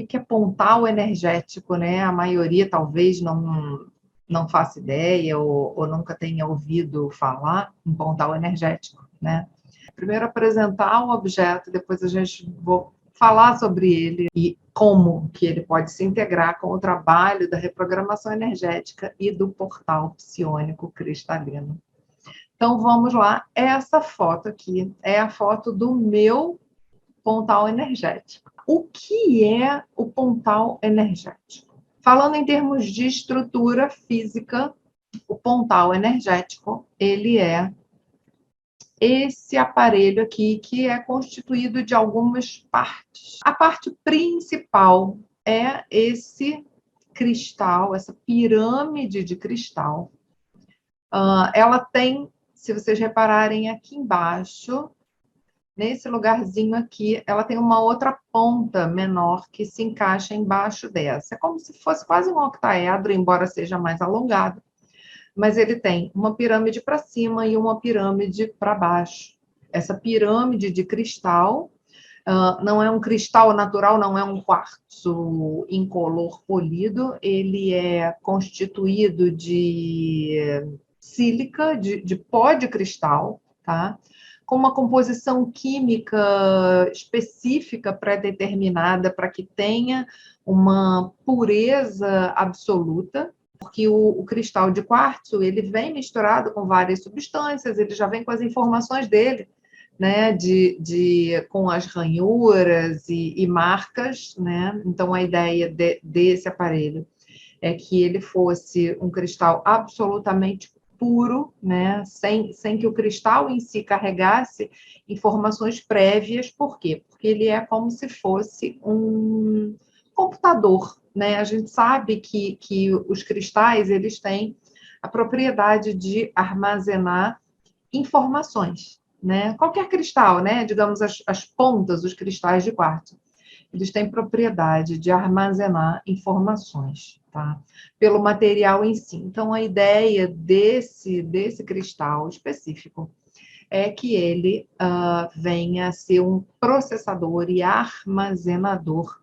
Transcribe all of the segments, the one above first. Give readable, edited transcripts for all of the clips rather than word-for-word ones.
que é pontal energético, né? A maioria talvez não faça ideia ou nunca tenha ouvido falar em pontal energético, né? Primeiro apresentar o objeto, depois a gente vou falar sobre ele e como que ele pode se integrar com o trabalho da reprogramação energética e do portal psiônico cristalino. Então, vamos lá. Essa foto aqui é a foto do meu pontal energético. O que é o pontal energético? Falando em termos de estrutura física, o pontal energético, ele é esse aparelho aqui, que é constituído de algumas partes. A parte principal é esse cristal, essa pirâmide de cristal. Ela tem, se vocês repararem aqui embaixo, nesse lugarzinho aqui, ela tem uma outra ponta menor que se encaixa embaixo dessa. É como se fosse quase um octaedro, embora seja mais alongado. Mas ele tem uma pirâmide para cima e uma pirâmide para baixo. Essa pirâmide de cristal não é um cristal natural, não é um quartzo incolor polido, ele é constituído de sílica, de pó de cristal, tá? Com uma composição química específica pré-determinada para que tenha uma pureza absoluta, porque o cristal de quartzo, ele vem misturado com várias substâncias, ele já vem com as informações dele, né, com as ranhuras e marcas, né? Então, a ideia desse aparelho é que ele fosse um cristal absolutamente puro, né, sem que o cristal em si carregasse informações prévias. Por quê? Porque ele é como se fosse um computador, né? A gente sabe que os cristais, eles têm a propriedade de armazenar informações, né? Qualquer cristal, né? Digamos, as pontas, os cristais de quartzo, eles têm propriedade de armazenar informações, tá? Pelo material em si. Então, a ideia desse cristal específico é que ele venha a ser um processador e armazenador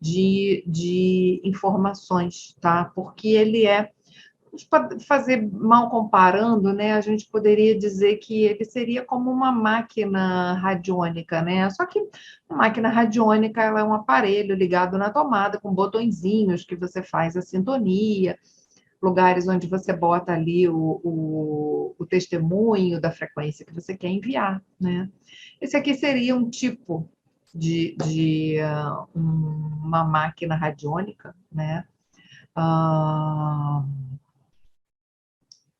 de informações, tá? Porque ele é, fazer mal comparando, né, a gente poderia dizer que ele seria como uma máquina radiônica, né? Só que a máquina radiônica, ela é um aparelho ligado na tomada com botõezinhos que você faz a sintonia, lugares onde você bota ali o testemunho da frequência que você quer enviar, né? Esse aqui seria um tipo uma máquina radiônica, né?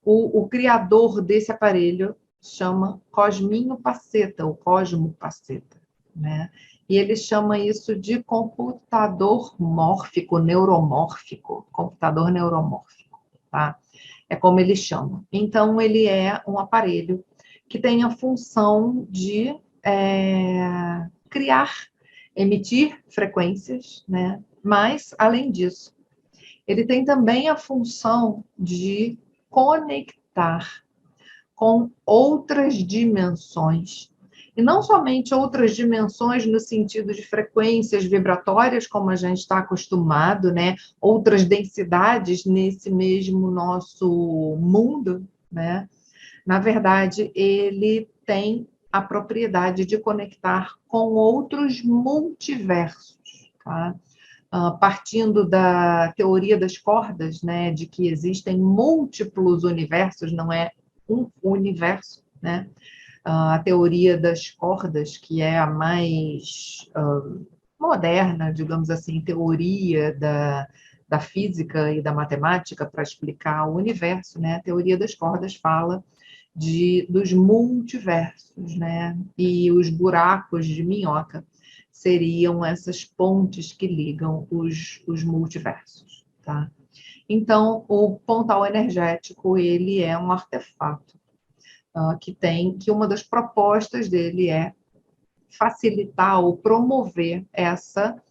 O criador desse aparelho chama Cosminho Paceta, ou Cosmo Paceta, né? E ele chama isso de computador mórfico, neuromórfico, computador neuromórfico, tá? É como ele chama. Então, ele é um aparelho que tem a função de criar, emitir frequências, né? Mas, além disso, ele tem também a função de conectar com outras dimensões. E não somente outras dimensões no sentido de frequências vibratórias, como a gente está acostumado, né? Outras densidades nesse mesmo nosso mundo, né? Na verdade, ele tem a propriedade de conectar com outros multiversos, tá? Partindo da teoria das cordas, né, de que existem múltiplos universos, não é um universo, né? A teoria das cordas, que é a mais moderna, digamos assim, teoria da física e da matemática para explicar o universo, né? A teoria das cordas fala dos multiversos, né? E os buracos de minhoca seriam essas pontes que ligam os multiversos, tá? Então, o pontal energético, ele é um artefato que uma das propostas dele é facilitar ou promover essa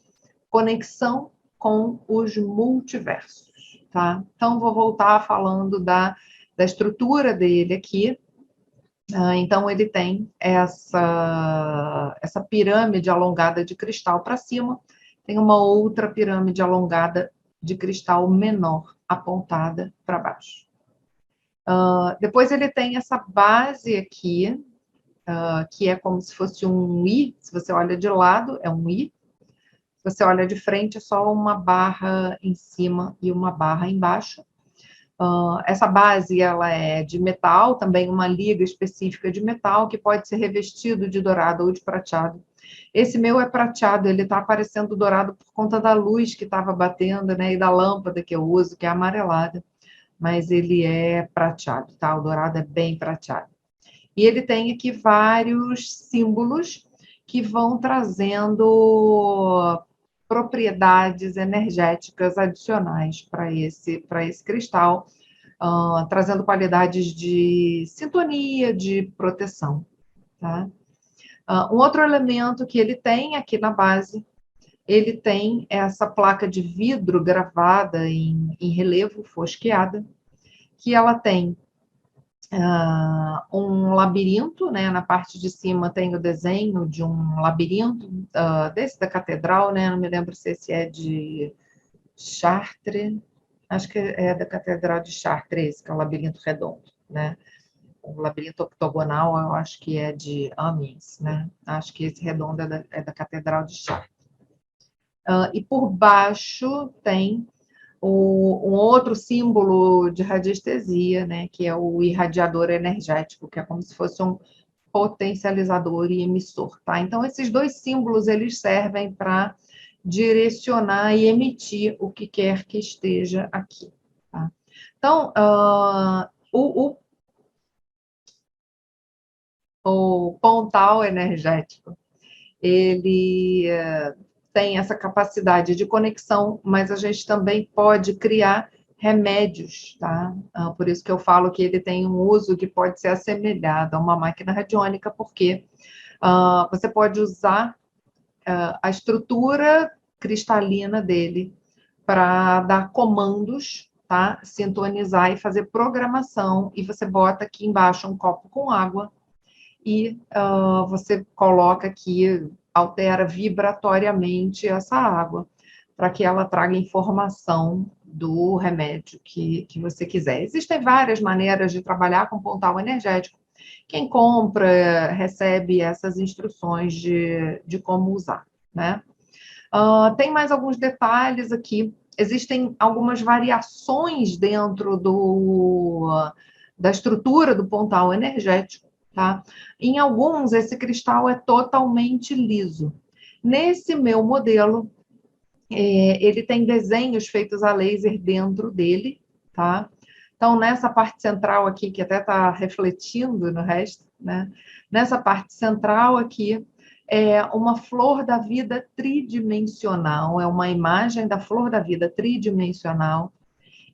conexão com os multiversos, tá? Então, vou voltar falando da estrutura dele aqui. Então, ele tem essa pirâmide alongada de cristal para cima, tem uma outra pirâmide alongada de cristal menor, apontada para baixo. Depois ele tem essa base aqui, que é como se fosse um I. Se você olha de lado, é um I. Se você olha de frente, é só uma barra em cima e uma barra embaixo. Essa base ela é de metal, também uma liga específica de metal, que pode ser revestido de dourado ou de prateado. Esse meu é prateado, ele está aparecendo dourado por conta da luz que estava batendo, né, e da lâmpada que eu uso, que é amarelada, mas ele é prateado, tá? O dourado é bem prateado. E ele tem aqui vários símbolos que vão trazendo propriedades energéticas adicionais para esse cristal, trazendo qualidades de sintonia, de proteção, tá? Um outro elemento que ele tem aqui na base, ele tem essa placa de vidro gravada em relevo, fosqueada, que ela tem um labirinto, né? Na parte de cima tem o desenho de um labirinto, desse da catedral, né? Não me lembro se esse é de Chartres, acho que é da Catedral de Chartres, que é o labirinto redondo, né? O labirinto octogonal, eu acho que é de Amiens, né? Acho que esse redondo é da Catedral de Chartres. E por baixo tem um outro símbolo de radiestesia, né? Que é o irradiador energético, que é como se fosse um potencializador e emissor, tá? Então, esses dois símbolos, eles servem para direcionar e emitir o que quer que esteja aqui, tá? Então, o pontal energético, ele tem essa capacidade de conexão, mas a gente também pode criar remédios, tá? Por isso que eu falo que ele tem um uso que pode ser assemelhado a uma máquina radiônica, porque você pode usar a estrutura cristalina dele para dar comandos, tá? Sintonizar e fazer programação, e você bota aqui embaixo um copo com água, e você coloca aqui, altera vibratoriamente essa água, para que ela traga informação do remédio que você quiser. Existem várias maneiras de trabalhar com pontal energético. Quem compra recebe essas instruções de como usar, né? Tem mais alguns detalhes aqui. Existem algumas variações dentro da estrutura do pontal energético, tá? Em alguns, esse cristal é totalmente liso. Nesse meu modelo, ele tem desenhos feitos a laser dentro dele, tá? Então, nessa parte central aqui, que até está refletindo no resto, né? Nessa parte central aqui, é uma flor da vida tridimensional, é uma imagem da flor da vida tridimensional.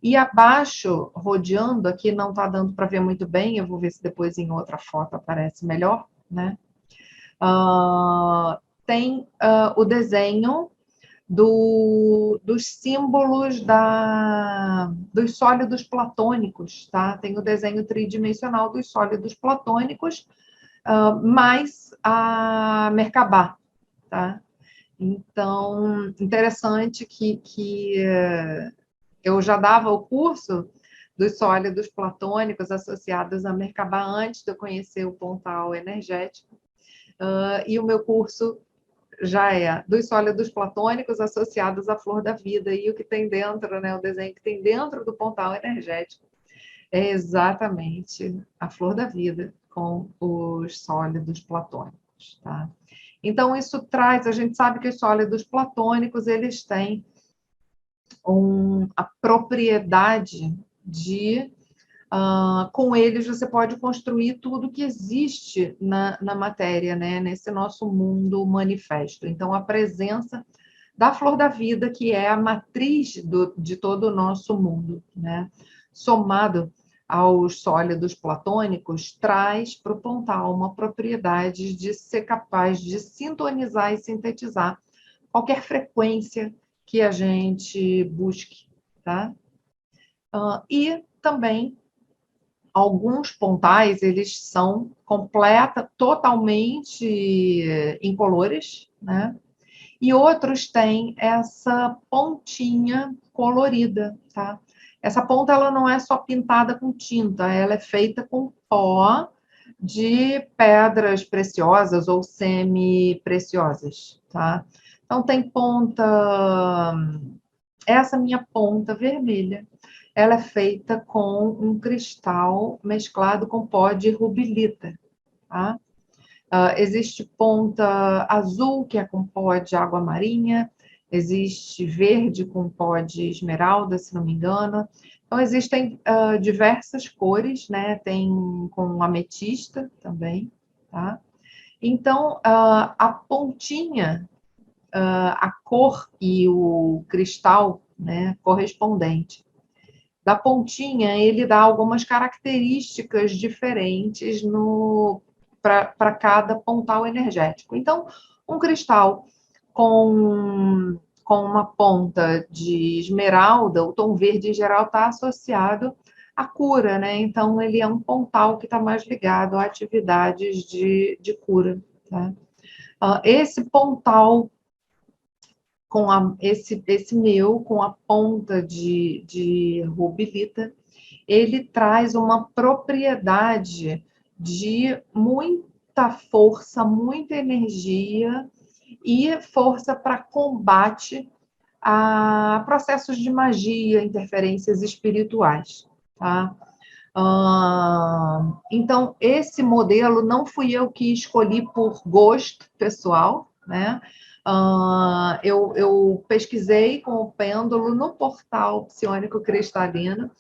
E abaixo, rodeando, aqui não está dando para ver muito bem, eu vou ver se depois em outra foto aparece melhor, né? Tem o desenho dos símbolos dos sólidos platônicos, tá? Tem o desenho tridimensional dos sólidos platônicos, mais a Merkabah, tá? Então, interessante que eu já dava o curso dos sólidos platônicos associados a Merkabah antes de eu conhecer o pontal energético, e o meu curso já é dos sólidos platônicos associados à flor da vida, e o que tem dentro, né, o desenho que tem dentro do pontal energético é exatamente a flor da vida com os sólidos platônicos, tá? Então, isso traz, a gente sabe que os sólidos platônicos, eles têm a propriedade de, com eles você pode construir tudo que existe na matéria, né? Nesse nosso mundo manifesto. Então, a presença da flor da vida, que é a matriz de todo o nosso mundo, né? Somado aos sólidos platônicos, traz para o pontal uma propriedade de ser capaz de sintonizar e sintetizar qualquer frequência que a gente busque, tá? E também alguns pontais, eles são totalmente incolores, né? e outros têm essa pontinha colorida, tá? Essa ponta ela não é só pintada com tinta, ela é feita com pó de pedras preciosas ou semi-preciosas, tá? Então tem ponta, essa minha ponta vermelha, ela é feita com um cristal mesclado com pó de rubilita, tá? Existe ponta azul, que é com pó de água marinha, existe verde com pó de esmeralda, se não me engano. Então, existem diversas cores, né? Tem com ametista também, tá? Então, a pontinha, a cor e o cristal, né, correspondente da pontinha, ele dá algumas características diferentes no para cada pontal energético. Então, um cristal com uma ponta de esmeralda, o tom verde em geral está associado à cura, né? Então, ele é um pontal que está mais ligado a atividades de cura, tá? Esse pontal esse meu, com a ponta de rubilita, ele traz uma propriedade de muita força, muita energia e força para combate a processos de magia, interferências espirituais, tá? Então, esse modelo não fui eu que escolhi por gosto pessoal, né? Eu pesquisei com o pêndulo no portal Psionico Cristalino,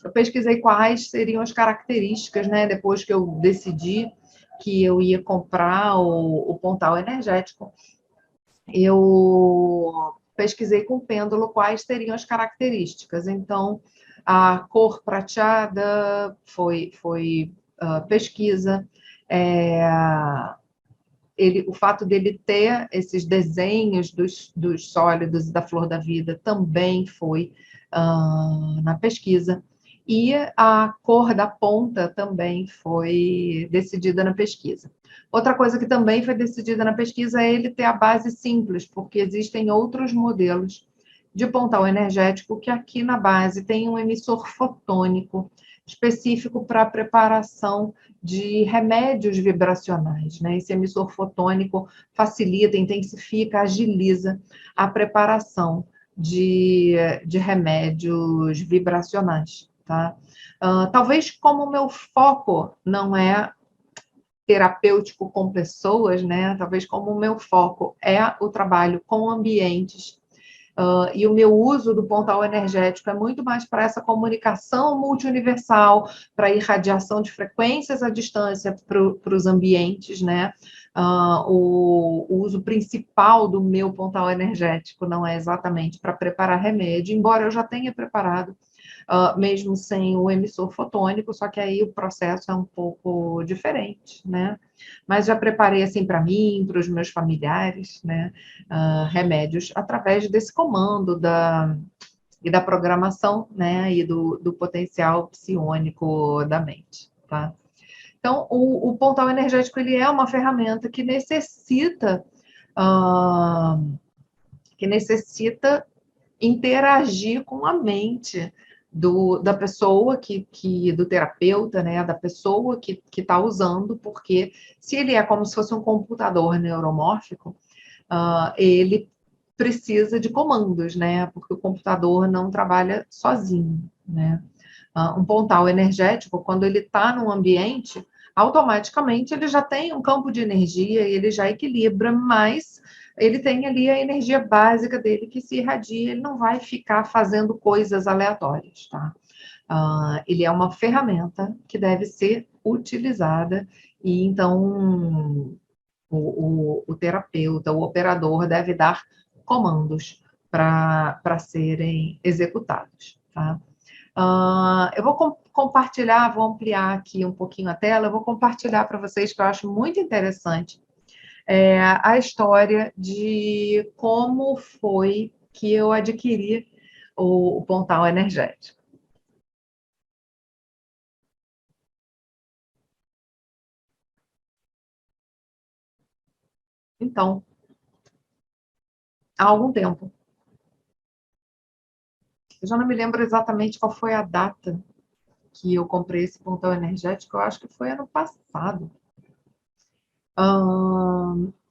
eu pesquisei quais seriam as características, né? Depois que eu decidi que eu ia comprar o pontal energético, eu pesquisei com o pêndulo quais seriam as características. Então, a cor prateada foi pesquisa, o fato dele ter esses desenhos dos sólidos e da flor da vida também foi na pesquisa. E a cor da ponta também foi decidida na pesquisa. Outra coisa que também foi decidida na pesquisa é ele ter a base simples, porque existem outros modelos de pontal energético que aqui na base tem um emissor fotônico específico para a preparação de remédios vibracionais, né? Esse emissor fotônico facilita, intensifica, agiliza a preparação de remédios vibracionais, tá? Talvez como o meu foco não é terapêutico com pessoas, né? Talvez como o meu foco é o trabalho com ambientes, e o meu uso do pontal energético é muito mais para essa comunicação multiuniversal, para irradiação de frequências à distância para os ambientes, né? O uso principal do meu pontal energético não é exatamente para preparar remédio, embora eu já tenha preparado, mesmo sem o emissor fotônico, só que aí o processo é um pouco diferente, né? Mas já preparei assim para mim, para os meus familiares, né? Remédios através desse comando e da programação, né? E do potencial psiônico da mente, tá? Então, o pontal energético ele é uma ferramenta uh, que necessita interagir com a mente da pessoa do terapeuta, né, da pessoa que está usando, porque se ele é como se fosse um computador neuromórfico, ele precisa de comandos, né, porque o computador não trabalha sozinho, né. Um pontal energético, quando ele está num ambiente, automaticamente ele já tem um campo de energia, ele já equilibra, mas ele tem ali a energia básica dele que se irradia, ele não vai ficar fazendo coisas aleatórias, tá? Ele é uma ferramenta que deve ser utilizada, e então o terapeuta, o operador deve dar comandos para serem executados, tá? Eu vou compartilhar, vou ampliar aqui um pouquinho a tela, eu vou compartilhar para vocês, que eu acho muito interessante, a história de como foi que eu adquiri o pontal energético. Então, há algum tempo. Eu já não me lembro exatamente qual foi a data que eu comprei esse pontão energético, eu acho que foi ano passado.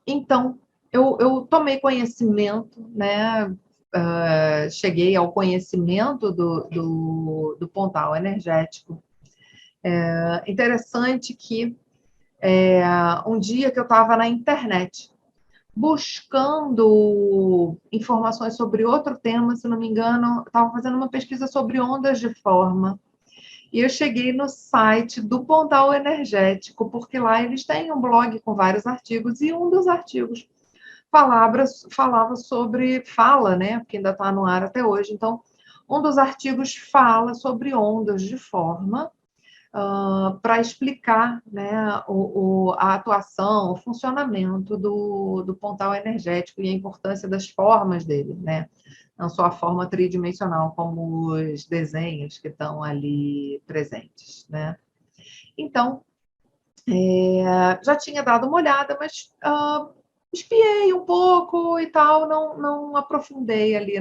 Então, eu tomei conhecimento, né? Cheguei ao conhecimento do Pontal Energético. Interessante que um dia que eu estava na internet buscando informações sobre outro tema, se não me engano, estava fazendo uma pesquisa sobre ondas de forma. E eu cheguei no site do Pontal Energético, porque lá eles têm um blog com vários artigos, e um dos artigos falava sobre, né, porque ainda está no ar até hoje, então, um dos artigos fala sobre ondas de forma, para explicar, né, a atuação, o funcionamento do Pontal Energético e a importância das formas dele, né? Não só a forma tridimensional, como os desenhos que estão ali presentes, né? Então, já tinha dado uma olhada, mas espiei um pouco e tal, não aprofundei ali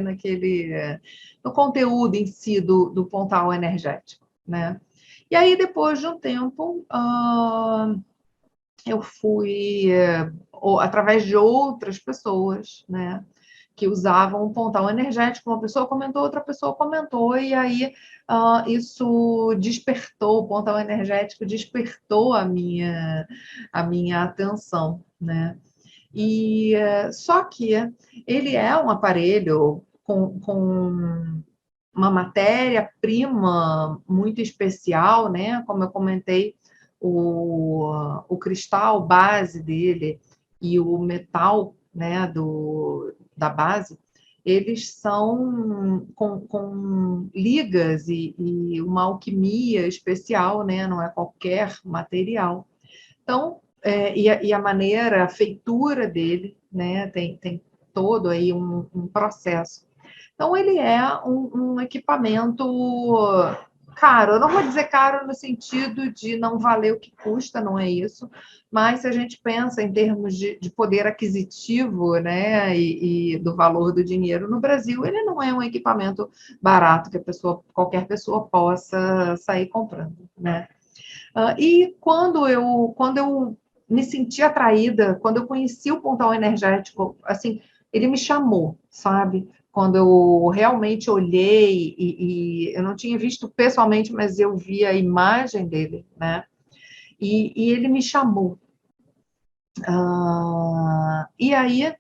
no conteúdo em si do Pontal Energético, né? E aí, depois de um tempo, eu fui, através de outras pessoas, né, que usavam o Pontal Energético, uma pessoa comentou, outra pessoa comentou, e aí isso despertou, o Pontal Energético despertou a minha atenção, né? E só que ele é um aparelho com uma matéria-prima muito especial, né? Como eu comentei, o cristal base dele e o metal, né, da base, eles são com ligas e uma alquimia especial, né? Não é qualquer material. Então, e a maneira, a feitura dele, né? Tem todo aí um processo. Então, ele é um equipamento caro. Eu não vou dizer caro no sentido de não valer o que custa, não é isso. Mas se a gente pensa em termos de poder aquisitivo, né, e do valor do dinheiro no Brasil, ele não é um equipamento barato que qualquer pessoa possa sair comprando, né? E quando eu me senti atraída, quando eu conheci o Pontal Energético, assim, ele me chamou, sabe? Quando eu realmente olhei e eu não tinha visto pessoalmente, mas eu vi a imagem dele, né? E ele me chamou. E aí,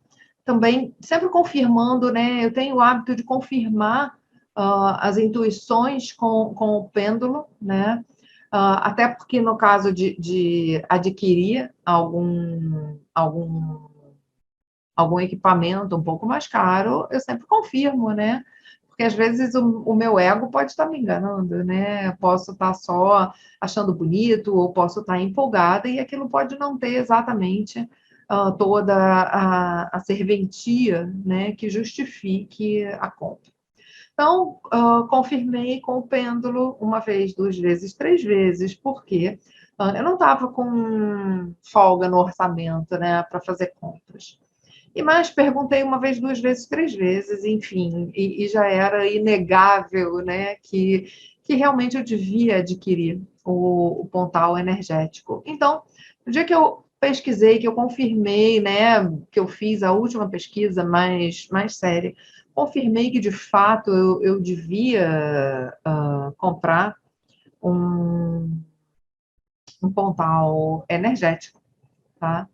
também, sempre confirmando, né? Eu tenho o hábito de confirmar as intuições com o pêndulo, né? Até porque no caso de adquirir algum equipamento um pouco mais caro, eu sempre confirmo, né? Porque às vezes o meu ego pode estar me enganando, né? Eu posso estar só achando bonito, ou posso estar empolgada, e aquilo pode não ter exatamente toda a serventia, né, que justifique a compra. Então, confirmei com o pêndulo uma vez, duas vezes, três vezes, porque eu não estava com folga no orçamento, né, para fazer compras. E mais, perguntei uma vez, duas vezes, três vezes, enfim, e já era inegável, né, que realmente eu devia adquirir o Pontal Energético. Então, no dia que eu pesquisei, que eu confirmei, né, que eu fiz a última pesquisa mais séria, confirmei que de fato eu devia comprar um, um Pontal energético, tá?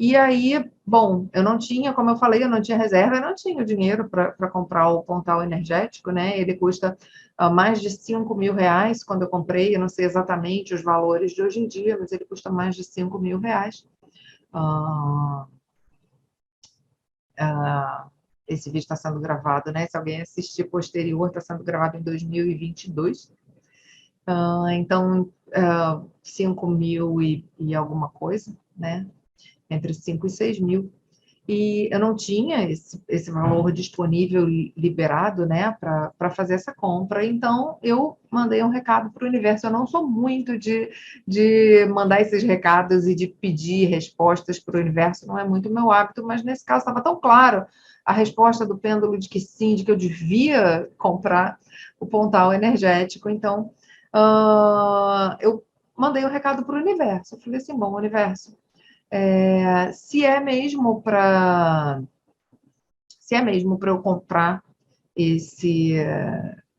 E aí, bom, eu não tinha, como eu falei, eu não tinha reserva, eu não tinha o dinheiro para comprar o Pontal energético, né? Ele custa mais de 5 mil reais quando eu comprei, eu não sei exatamente os valores de hoje em dia, mas ele custa mais de 5 mil reais. Ah, esse vídeo está sendo gravado, né? Se alguém assistir posterior, está sendo gravado em 2022. Então, 5 mil e alguma coisa, né? Entre 5 e 6 mil. E eu não tinha esse valor disponível liberado, né, para fazer essa compra. Então, eu mandei um recado para o universo. Eu não sou muito de mandar esses recados e de pedir respostas para o universo, não é muito meu hábito, mas nesse caso estava tão claro a resposta do pêndulo de que sim, de que eu devia comprar o Pontal Energético. Então, eu mandei um recado para o universo. Eu falei assim, bom, universo, se é mesmo para eu comprar esse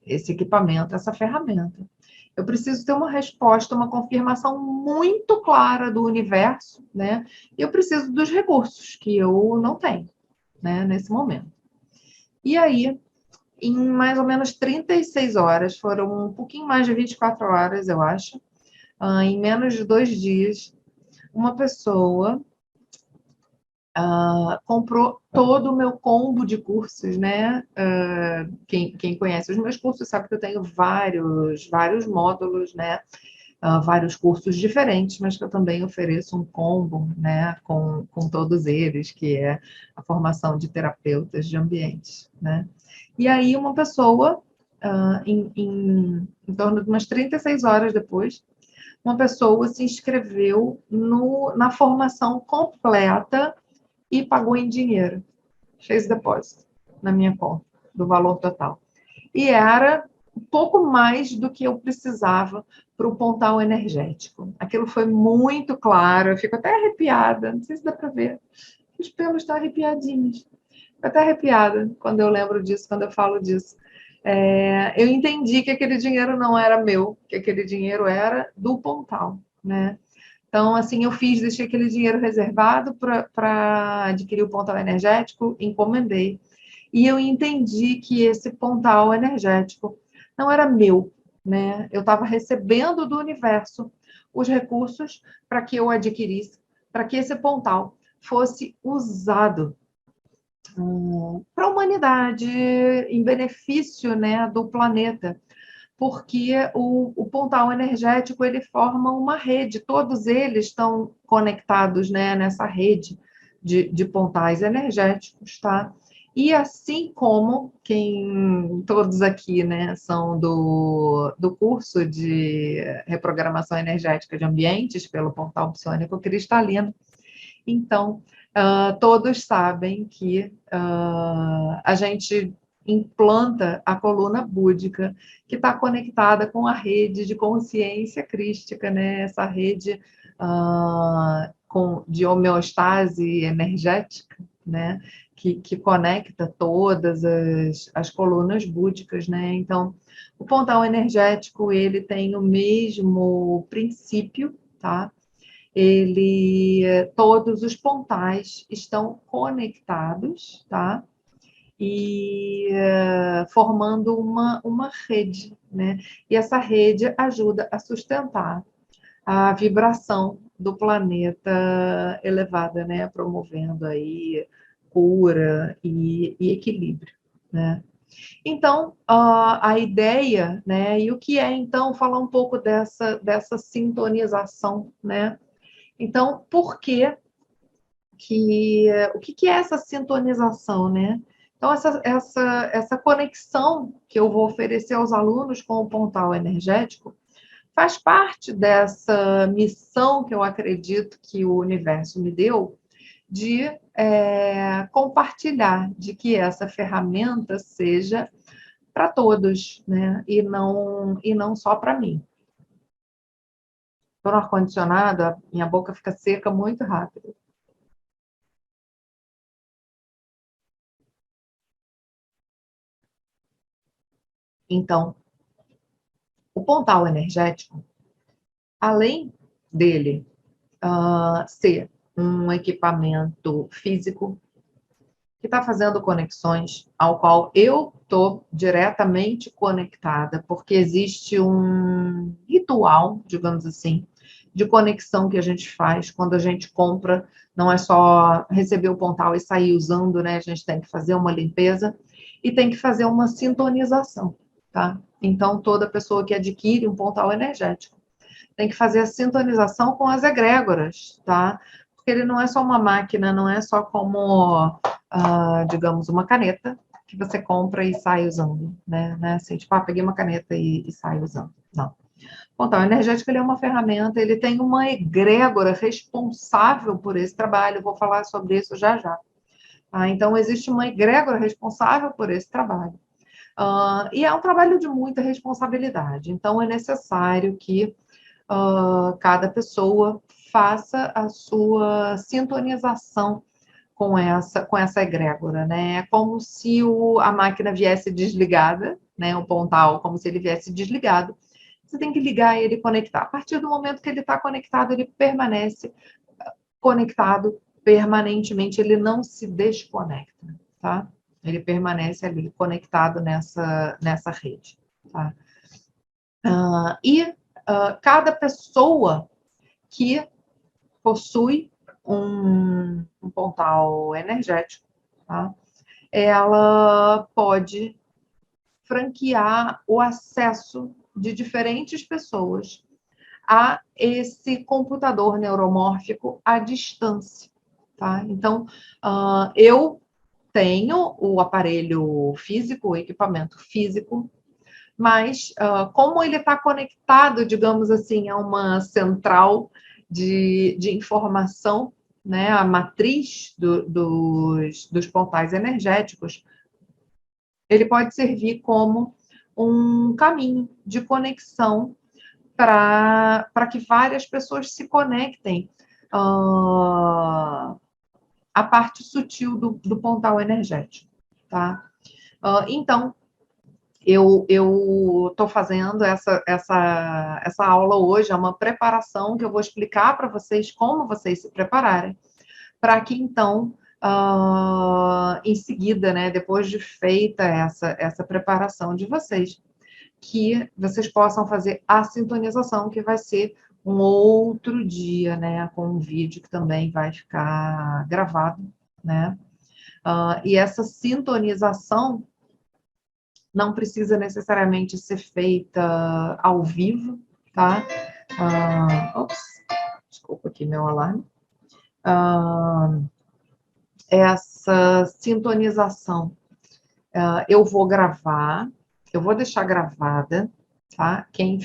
equipamento, essa ferramenta, eu preciso ter uma resposta, uma confirmação muito clara do universo, né? E eu preciso dos recursos que eu não tenho, né, nesse momento. E aí, em mais ou menos 36 horas, foram um pouquinho mais de 24 horas, eu acho, em menos de 2 dias, uma pessoa comprou todo o meu combo de cursos, né? Quem conhece os meus cursos sabe que eu tenho vários módulos, né? Vários cursos diferentes, mas que eu também ofereço um combo, né? Com todos eles, que é a formação de terapeutas de ambientes, né? E aí uma pessoa, em torno de umas 36 horas depois, uma pessoa se inscreveu na formação completa e pagou em dinheiro. Fez depósito na minha conta, do valor total. E era um pouco mais do que eu precisava para o Pontal Energético. Aquilo foi muito claro, eu fico até arrepiada, não sei se dá para ver. Os pelos estão arrepiadinhos. Fico até arrepiada quando eu lembro disso, quando eu falo disso. Eu entendi que aquele dinheiro não era meu, que aquele dinheiro era do Pontal, né? Então, assim, deixei aquele dinheiro reservado para adquirir o Pontal Energético, encomendei. E eu entendi que esse Pontal Energético não era meu, né? Eu estava recebendo do universo os recursos para que eu adquirisse, para que esse Pontal fosse usado para a humanidade, em benefício, né, do planeta, porque o Pontal Energético ele forma uma rede, todos eles estão conectados, né, nessa rede de pontais energéticos, tá? E assim como todos aqui, né, são do curso de reprogramação energética de ambientes pelo Portal Psionico Cristalino, então todos sabem que a gente implanta a coluna búdica, que está conectada com a rede de consciência crística, né? Essa rede de homeostase energética, né? Que conecta todas as colunas búdicas, né? Então, o pontal energético, ele tem o mesmo princípio, tá? Todos os pontais estão conectados, tá? E formando uma rede, né? E essa rede ajuda a sustentar a vibração do planeta elevada, né? Promovendo aí cura e equilíbrio, né? Então, a ideia, né? E o que é, então, falar um pouco dessa sintonização, né? Então, o que é essa sintonização, né? Então, essa conexão que eu vou oferecer aos alunos com o Pontal Energético faz parte dessa missão que eu acredito que o universo me deu de compartilhar, de que essa ferramenta seja para todos, né? E não só para mim. Estou no ar-condicionado, minha boca fica seca muito rápido. Então, o Pontal Energético, além dele ser um equipamento físico que está fazendo conexões ao qual eu estou diretamente conectada, porque existe um ritual, digamos assim, de conexão que a gente faz quando a gente compra, não é só receber o Pontal e sair usando, né? A gente tem que fazer uma limpeza e tem que fazer uma sintonização, tá? Então, toda pessoa que adquire um Pontal energético tem que fazer a sintonização com as egrégoras, tá? Porque ele não é só uma máquina, não é só como, digamos, uma caneta que você compra e sai usando, né? Não é assim, tipo, peguei uma caneta e saio usando. Não. Bom, então, o energético ele é uma ferramenta, ele tem uma egrégora responsável por esse trabalho, vou falar sobre isso já já. Tá? Então, existe uma egrégora responsável por esse trabalho. E é um trabalho de muita responsabilidade. Então, é necessário que cada pessoa faça a sua sintonização com essa egrégora, né? É como se a máquina viesse desligada, né? O pontal, como se ele viesse desligado. Você tem que ligar ele e conectar. A partir do momento que ele está conectado, ele permanece conectado permanentemente, ele não se desconecta, tá? Ele permanece ali conectado nessa rede, tá? Cada pessoa que possui um pontal energético, tá? Ela pode franquear o acesso de diferentes pessoas a esse computador neuromórfico à distância, tá? Então, eu tenho o aparelho físico, o equipamento físico, mas como ele está conectado, digamos assim, a uma central de informação, né, a matriz dos portais energéticos, ele pode servir como um caminho de conexão para que várias pessoas se conectem à parte sutil do pontal energético, tá? Então, eu estou fazendo essa aula hoje, é uma preparação que eu vou explicar para vocês como vocês se prepararem, para que então, em seguida, né, depois de feita essa preparação de vocês, que vocês possam fazer a sintonização, que vai ser um outro dia, né, com um vídeo que também vai ficar gravado, né? E essa sintonização não precisa necessariamente ser feita ao vivo, tá? Ops, desculpa aqui meu alarme. Essa sintonização eu vou gravar, eu vou deixar gravada, tá? Quem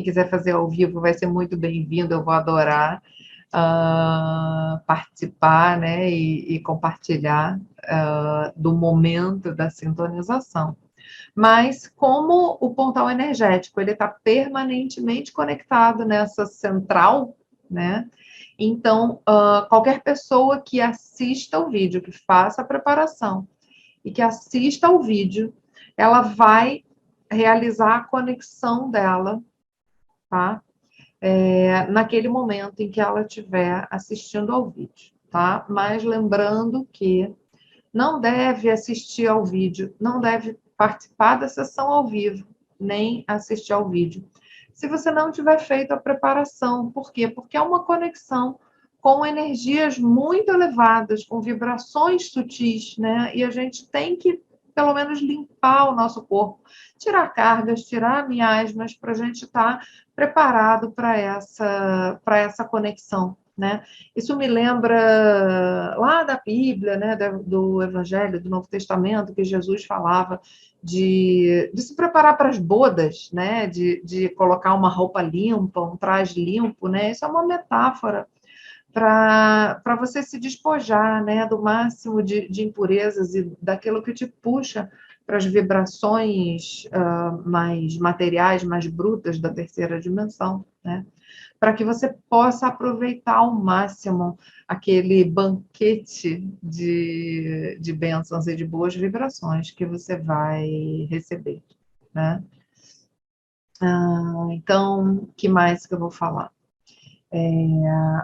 quiser fazer ao vivo vai ser muito bem-vindo, eu vou adorar participar, né, e compartilhar do momento da sintonização. Mas como o pontal energético ele está permanentemente conectado nessa central, né? Então, qualquer pessoa que assista o vídeo, que faça a preparação e que assista ao vídeo, ela vai realizar a conexão dela, tá? Naquele momento em que ela estiver assistindo ao vídeo, tá? Mas lembrando que não deve assistir ao vídeo, não deve participar da sessão ao vivo, nem assistir ao vídeo. Se você não tiver feito a preparação, por quê? Porque é uma conexão com energias muito elevadas, com vibrações sutis, né? E a gente tem que, pelo menos, limpar o nosso corpo, tirar cargas, tirar miasmas, para a gente estar preparado para essa conexão, né? Isso me lembra lá da Bíblia, né, do Evangelho, do Novo Testamento, que Jesus falava de se preparar para as bodas, né, de colocar uma roupa limpa, um traje limpo, né? Isso é uma metáfora para você se despojar, né, do máximo de impurezas e daquilo que te puxa para as vibrações mais materiais, mais brutas da terceira dimensão, né? Para que você possa aproveitar ao máximo aquele banquete de bênçãos e de boas vibrações que você vai receber, né? Então, o que mais que eu vou falar?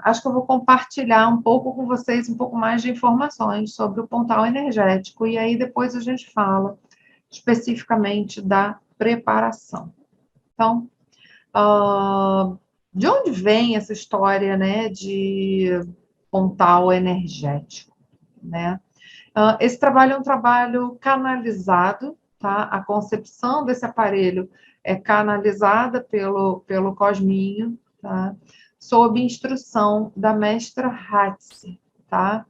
Acho que eu vou compartilhar um pouco com vocês, um pouco mais de informações sobre o pontal energético, e aí depois a gente fala especificamente da preparação. Então, de onde vem essa história, né, de pontal energético, né? Esse trabalho é um trabalho canalizado, tá? A concepção desse aparelho é canalizada pelo Cosminho, tá? Sob instrução da mestra Hatzi, tá?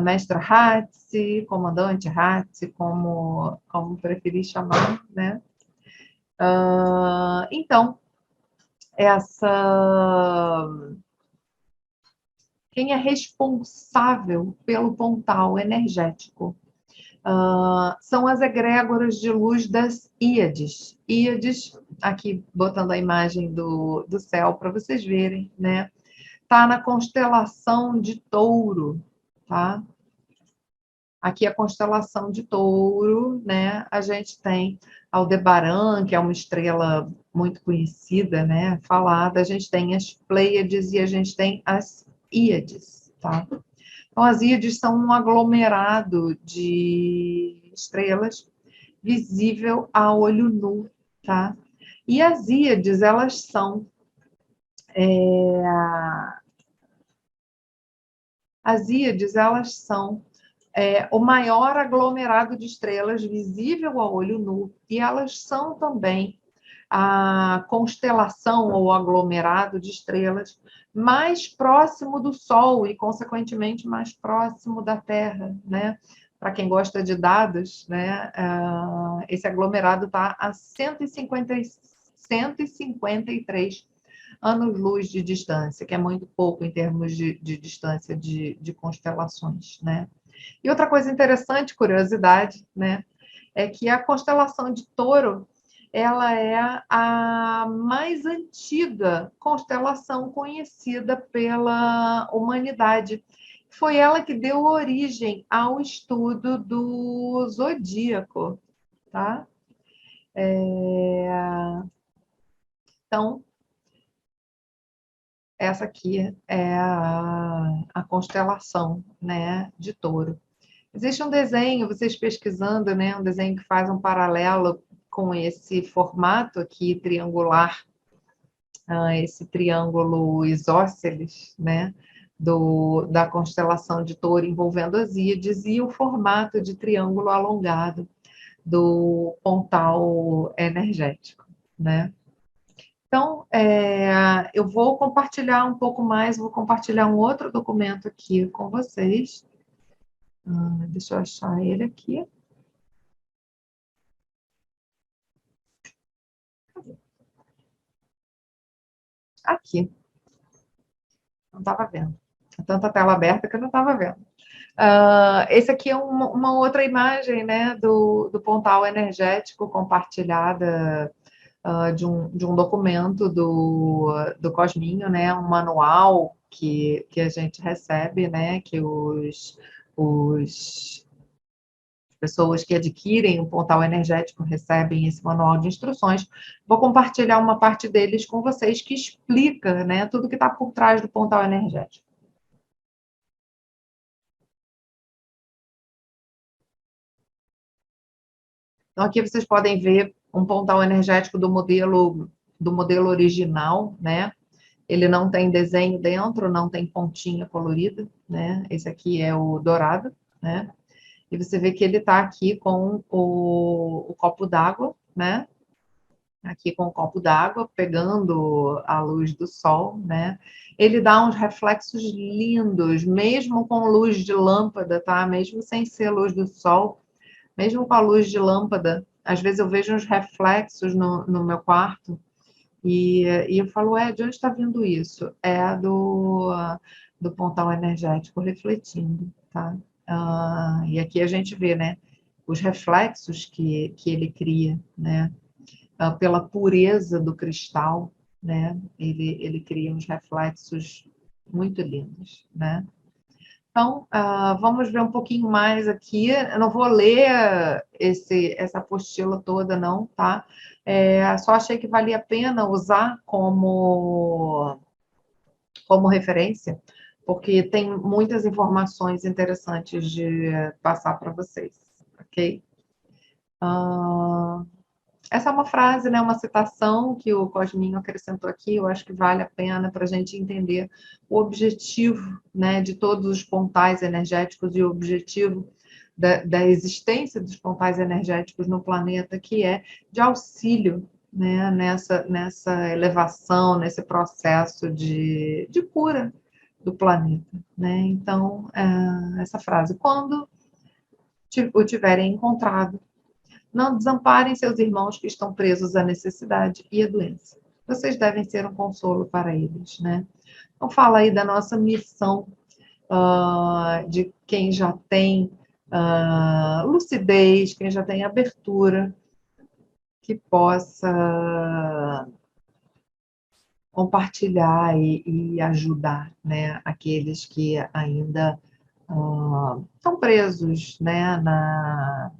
Mestra Hatzi, comandante Hatzi, como preferir chamar, né? Então, Quem é responsável pelo pontal energético? São as egrégoras de luz das Íades. Íades, aqui botando a imagem do céu para vocês verem, né? Está na constelação de Touro, tá? Aqui a constelação de Touro, né? A gente tem Aldebaran, que é uma estrela muito conhecida, né? Falada. A gente tem as Pleiades e a gente tem as Íades, tá? Então, as Íades são um aglomerado de estrelas visível a olho nu, tá? E as Íades, elas são as Íades, elas são o maior aglomerado de estrelas visível a olho nu, e elas são também a constelação ou aglomerado de estrelas mais próximo do Sol e, consequentemente, mais próximo da Terra, né? Para quem gosta de dados, né? Esse aglomerado está a 153 anos-luz de distância, que é muito pouco em termos de distância de constelações, né? E outra coisa interessante, curiosidade, né, é que a constelação de Touro, ela é a mais antiga constelação conhecida pela humanidade. Foi ela que deu origem ao estudo do zodíaco, tá? Então, essa aqui é a constelação, né, de Touro. Existe um desenho, vocês pesquisando, né, um desenho que faz um paralelo com esse formato aqui triangular, esse triângulo isósceles, né, da constelação de Touro envolvendo as Íades e o formato de triângulo alongado do pontal energético, né? Então, eu vou compartilhar um pouco mais, vou compartilhar um outro documento aqui com vocês. Deixa eu achar ele aqui. Aqui. Não estava vendo. Tanta tela aberta que eu não estava vendo. Esse aqui é uma outra imagem, né, do pontal energético compartilhada de um documento do Cosminho, né, um manual que a gente recebe, né, que os pessoas que adquirem o portal energético recebem esse manual de instruções. Vou compartilhar uma parte deles com vocês que explica, né, tudo que está por trás do portal energético. Então, aqui vocês podem ver um portal energético do modelo original, né? Ele não tem desenho dentro, não tem pontinha colorida, né? Esse aqui é o dourado, né? E você vê que ele está aqui com o copo d'água, né? Aqui com o copo d'água, pegando a luz do sol, né? Ele dá uns reflexos lindos, mesmo com luz de lâmpada, tá? Mesmo sem ser luz do sol, mesmo com a luz de lâmpada. Às vezes eu vejo uns reflexos no meu quarto e eu falo, de onde está vindo isso? É do pontal energético refletindo, tá? E aqui a gente vê, né, os reflexos que ele cria, né? Pela pureza do cristal, né? Ele cria uns reflexos muito lindos, né? Então, vamos ver um pouquinho mais aqui. Eu não vou ler essa apostila toda, não, tá? Só achei que valia a pena usar como referência, porque tem muitas informações interessantes de passar para vocês, ok? Essa é uma frase, né, uma citação que o Cosminho acrescentou aqui, eu acho que vale a pena para a gente entender o objetivo, né, de todos os pontais energéticos e o objetivo da existência dos pontais energéticos no planeta, que é de auxílio, né, nessa elevação, nesse processo de cura do planeta, né? Então, essa frase, quando o tiverem encontrado, não desamparem seus irmãos que estão presos à necessidade e à doença. Vocês devem ser um consolo para eles, né? Então, fala aí da nossa missão de quem já tem lucidez, quem já tem abertura, que possa compartilhar e ajudar, né, aqueles que ainda estão presos, né, na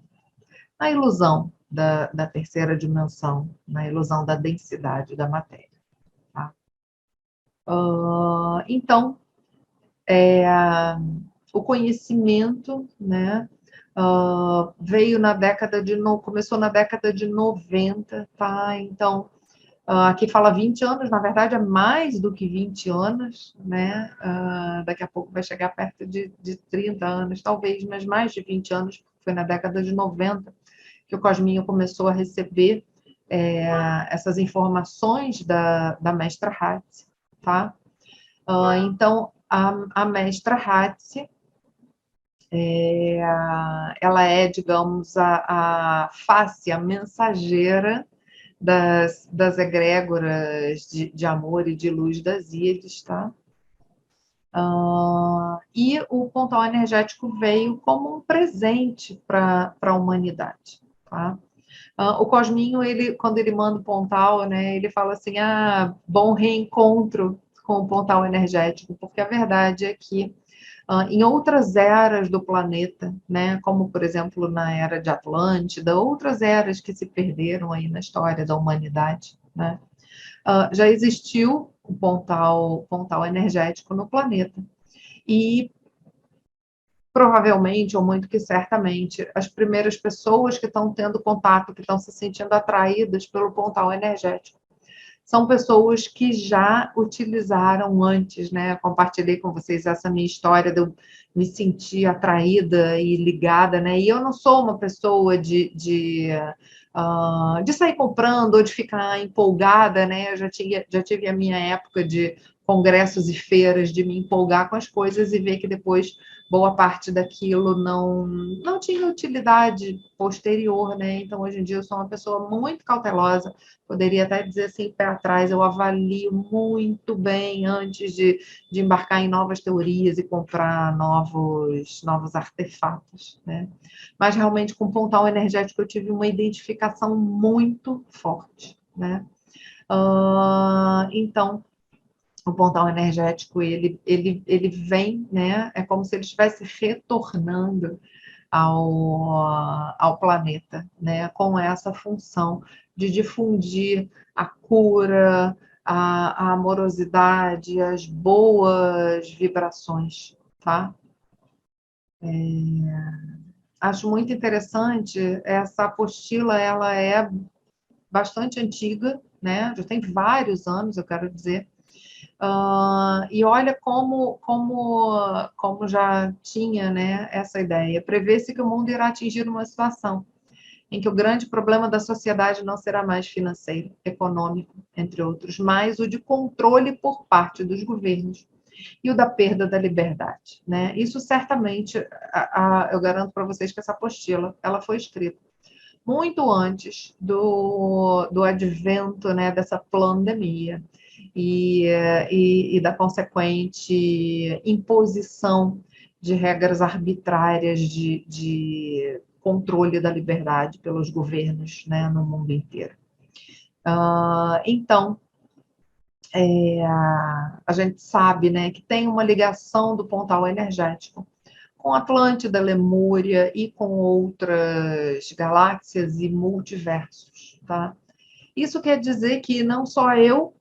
ilusão da terceira dimensão, na ilusão da densidade da matéria. Tá? Então, o conhecimento, né, veio na década começou na década de 90, tá? Então, aqui fala 20 anos, na verdade é mais do que 20 anos, né? Daqui a pouco vai chegar perto de 30 anos, talvez, mas mais de 20 anos, porque foi na década de 90 que o Cosminho começou a receber essas informações da mestra Hatz, tá? Então, a mestra Hatz, ela é, digamos, a face, a mensageira das egrégoras de amor e de luz das ilhas, tá? E o pontal energético veio como um presente para a humanidade, tá? O Cosminho, quando ele manda o pontal, né, ele fala assim, bom reencontro com o pontal energético, porque a verdade é que em outras eras do planeta, né, como, por exemplo, na era de Atlântida, outras eras que se perderam aí na história da humanidade, né, já existiu o pontal energético no planeta. E provavelmente, ou muito que certamente, as primeiras pessoas que estão tendo contato, que estão se sentindo atraídas pelo pontal energético, são pessoas que já utilizaram antes, né? Compartilhei com vocês essa minha história de eu me sentir atraída e ligada, né? E eu não sou uma pessoa de sair comprando ou de ficar empolgada, né? Eu já tive a minha época de congressos e feiras, de me empolgar com as coisas e ver que depois boa parte daquilo não tinha utilidade posterior, né? Então, hoje em dia, eu sou uma pessoa muito cautelosa, poderia até dizer assim, pé atrás, eu avalio muito bem antes de embarcar em novas teorias e comprar novos artefatos, né? Mas, realmente, com o pontal energético, eu tive uma identificação muito forte, né? Então, o pontal energético, ele vem, né? É como se ele estivesse retornando ao planeta, né? Com essa função de difundir a cura, a amorosidade, as boas vibrações, tá? Acho muito interessante, essa apostila, ela é bastante antiga, né? Já tem vários anos, eu quero dizer. E olha como já tinha, né, essa ideia. Prevê-se que o mundo irá atingir uma situação em que o grande problema da sociedade não será mais financeiro, econômico, entre outros, mas o de controle por parte dos governos e o da perda da liberdade, né? Isso certamente, eu garanto para vocês que essa apostila, ela foi escrita muito antes do advento, né, dessa pandemia e da consequente imposição de regras arbitrárias de controle da liberdade pelos governos, né, no mundo inteiro. Então, a gente sabe, né, que tem uma ligação do pontal energético com Atlântida, Lemúria e com outras galáxias e multiversos, tá? Isso quer dizer que não só eu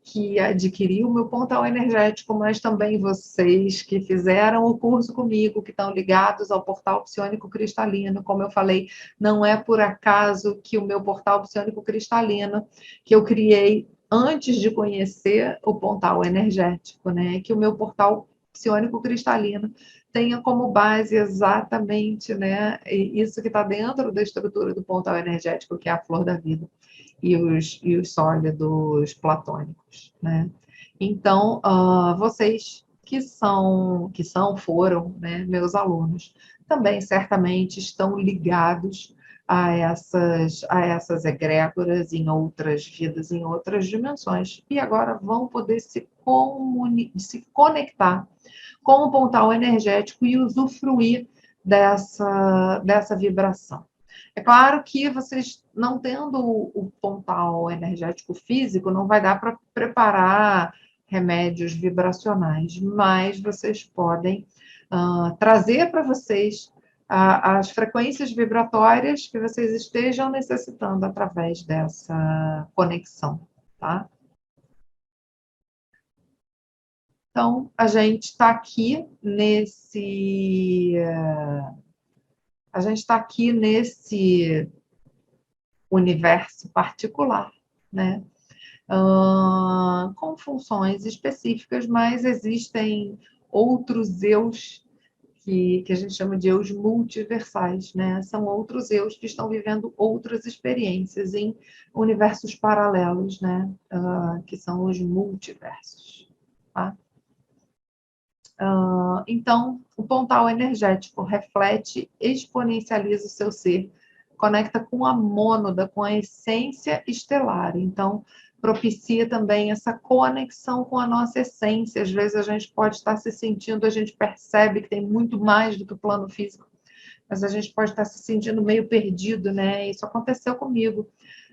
que adquiri o meu pontal energético, mas também vocês que fizeram o curso comigo, que estão ligados ao portal psiônico cristalino, como eu falei, não é por acaso que o meu portal psiônico cristalino, que eu criei antes de conhecer o pontal energético, né, que o meu portal psiônico cristalino tenha como base exatamente, né, isso que está dentro da estrutura do pontal energético, que é a flor da vida e os sólidos platônicos, né? Então, vocês foram, né, meus alunos, também certamente estão ligados a essas egrégoras em outras vidas, em outras dimensões. E agora vão poder se conectar com o pontal energético e usufruir dessa vibração. É claro que vocês, não tendo o pontal energético físico, não vai dar para preparar remédios vibracionais, mas vocês podem trazer para vocês as frequências vibratórias que vocês estejam necessitando através dessa conexão, tá? Então, a gente está aqui nesse universo particular, né? Com funções específicas, mas existem outros eus que a gente chama de eus multiversais, né? São outros eus que estão vivendo outras experiências em universos paralelos, né? Que são os multiversos, tá? Então, o pontal energético reflete, exponencializa o seu ser, conecta com a mônada, com a essência estelar. Então, propicia também essa conexão com a nossa essência. Às vezes a gente pode estar se sentindo, a gente percebe que tem muito mais do que o plano físico, mas a gente pode estar se sentindo meio perdido, né? Isso aconteceu comigo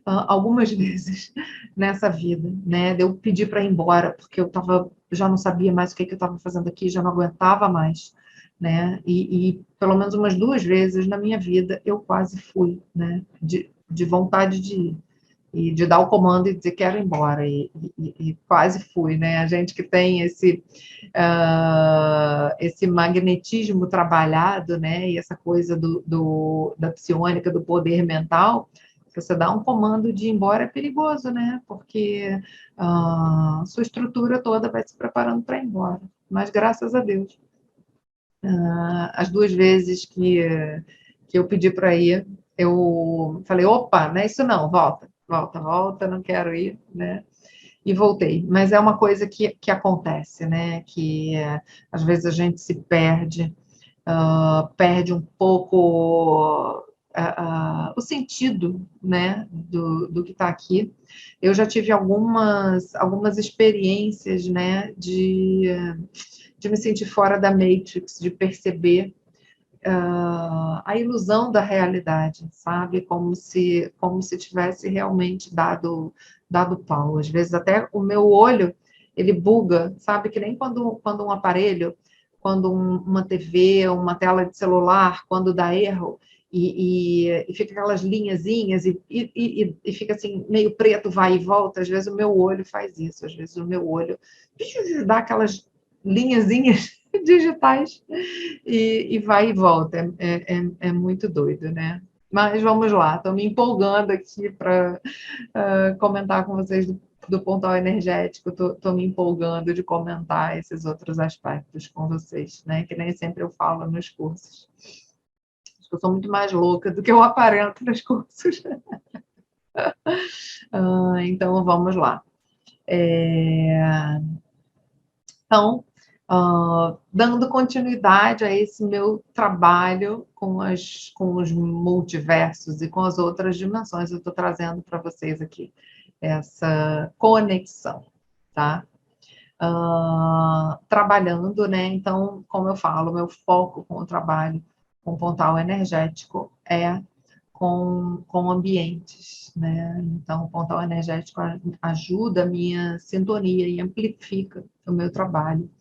algumas vezes nessa vida, né? Eu pedi para ir embora, porque já não sabia mais o que eu estava fazendo aqui, já não aguentava mais, né? E pelo menos umas 2 vezes na minha vida eu quase fui, né? De vontade de ir. E de dar o comando e dizer quero ir embora, e quase fui, né? A gente que tem esse magnetismo trabalhado, né? E essa coisa da psiônica, do poder mental, você dá um comando de ir embora é perigoso, né? Porque sua estrutura toda vai se preparando para ir embora. Mas graças a Deus, as 2 vezes que eu pedi para ir, eu falei, opa, não é isso não, volta, não quero ir, né? E voltei. Mas é uma coisa que acontece, né? Que às vezes a gente se perde, perde um pouco o sentido, né, do que está aqui. Eu já tive algumas experiências, né, de me sentir fora da Matrix, de perceber a ilusão da realidade, sabe? Como se tivesse realmente dado pau. Às vezes até o meu olho, ele buga, sabe? Que nem quando um aparelho, quando uma TV, uma tela de celular, quando dá erro, e fica aquelas linhazinhas e fica assim, meio preto, vai e volta. Às vezes o meu olho faz isso, às vezes o meu olho dá aquelas linhazinhas digitais e vai e volta. É muito doido, né? Mas vamos lá, estou me empolgando aqui para comentar com vocês do pontal energético, estou me empolgando de comentar esses outros aspectos com vocês, né? Que nem sempre eu falo nos cursos. Acho que eu sou muito mais louca do que eu aparento nos cursos. Então, vamos lá. Então, dando continuidade a esse meu trabalho com os multiversos e com as outras dimensões, eu estou trazendo para vocês aqui essa conexão, tá? Trabalhando, né? Então, como eu falo, meu foco com o trabalho com o pontal energético é com ambientes, né? Então, o pontal energético ajuda a minha sintonia e amplifica o meu trabalho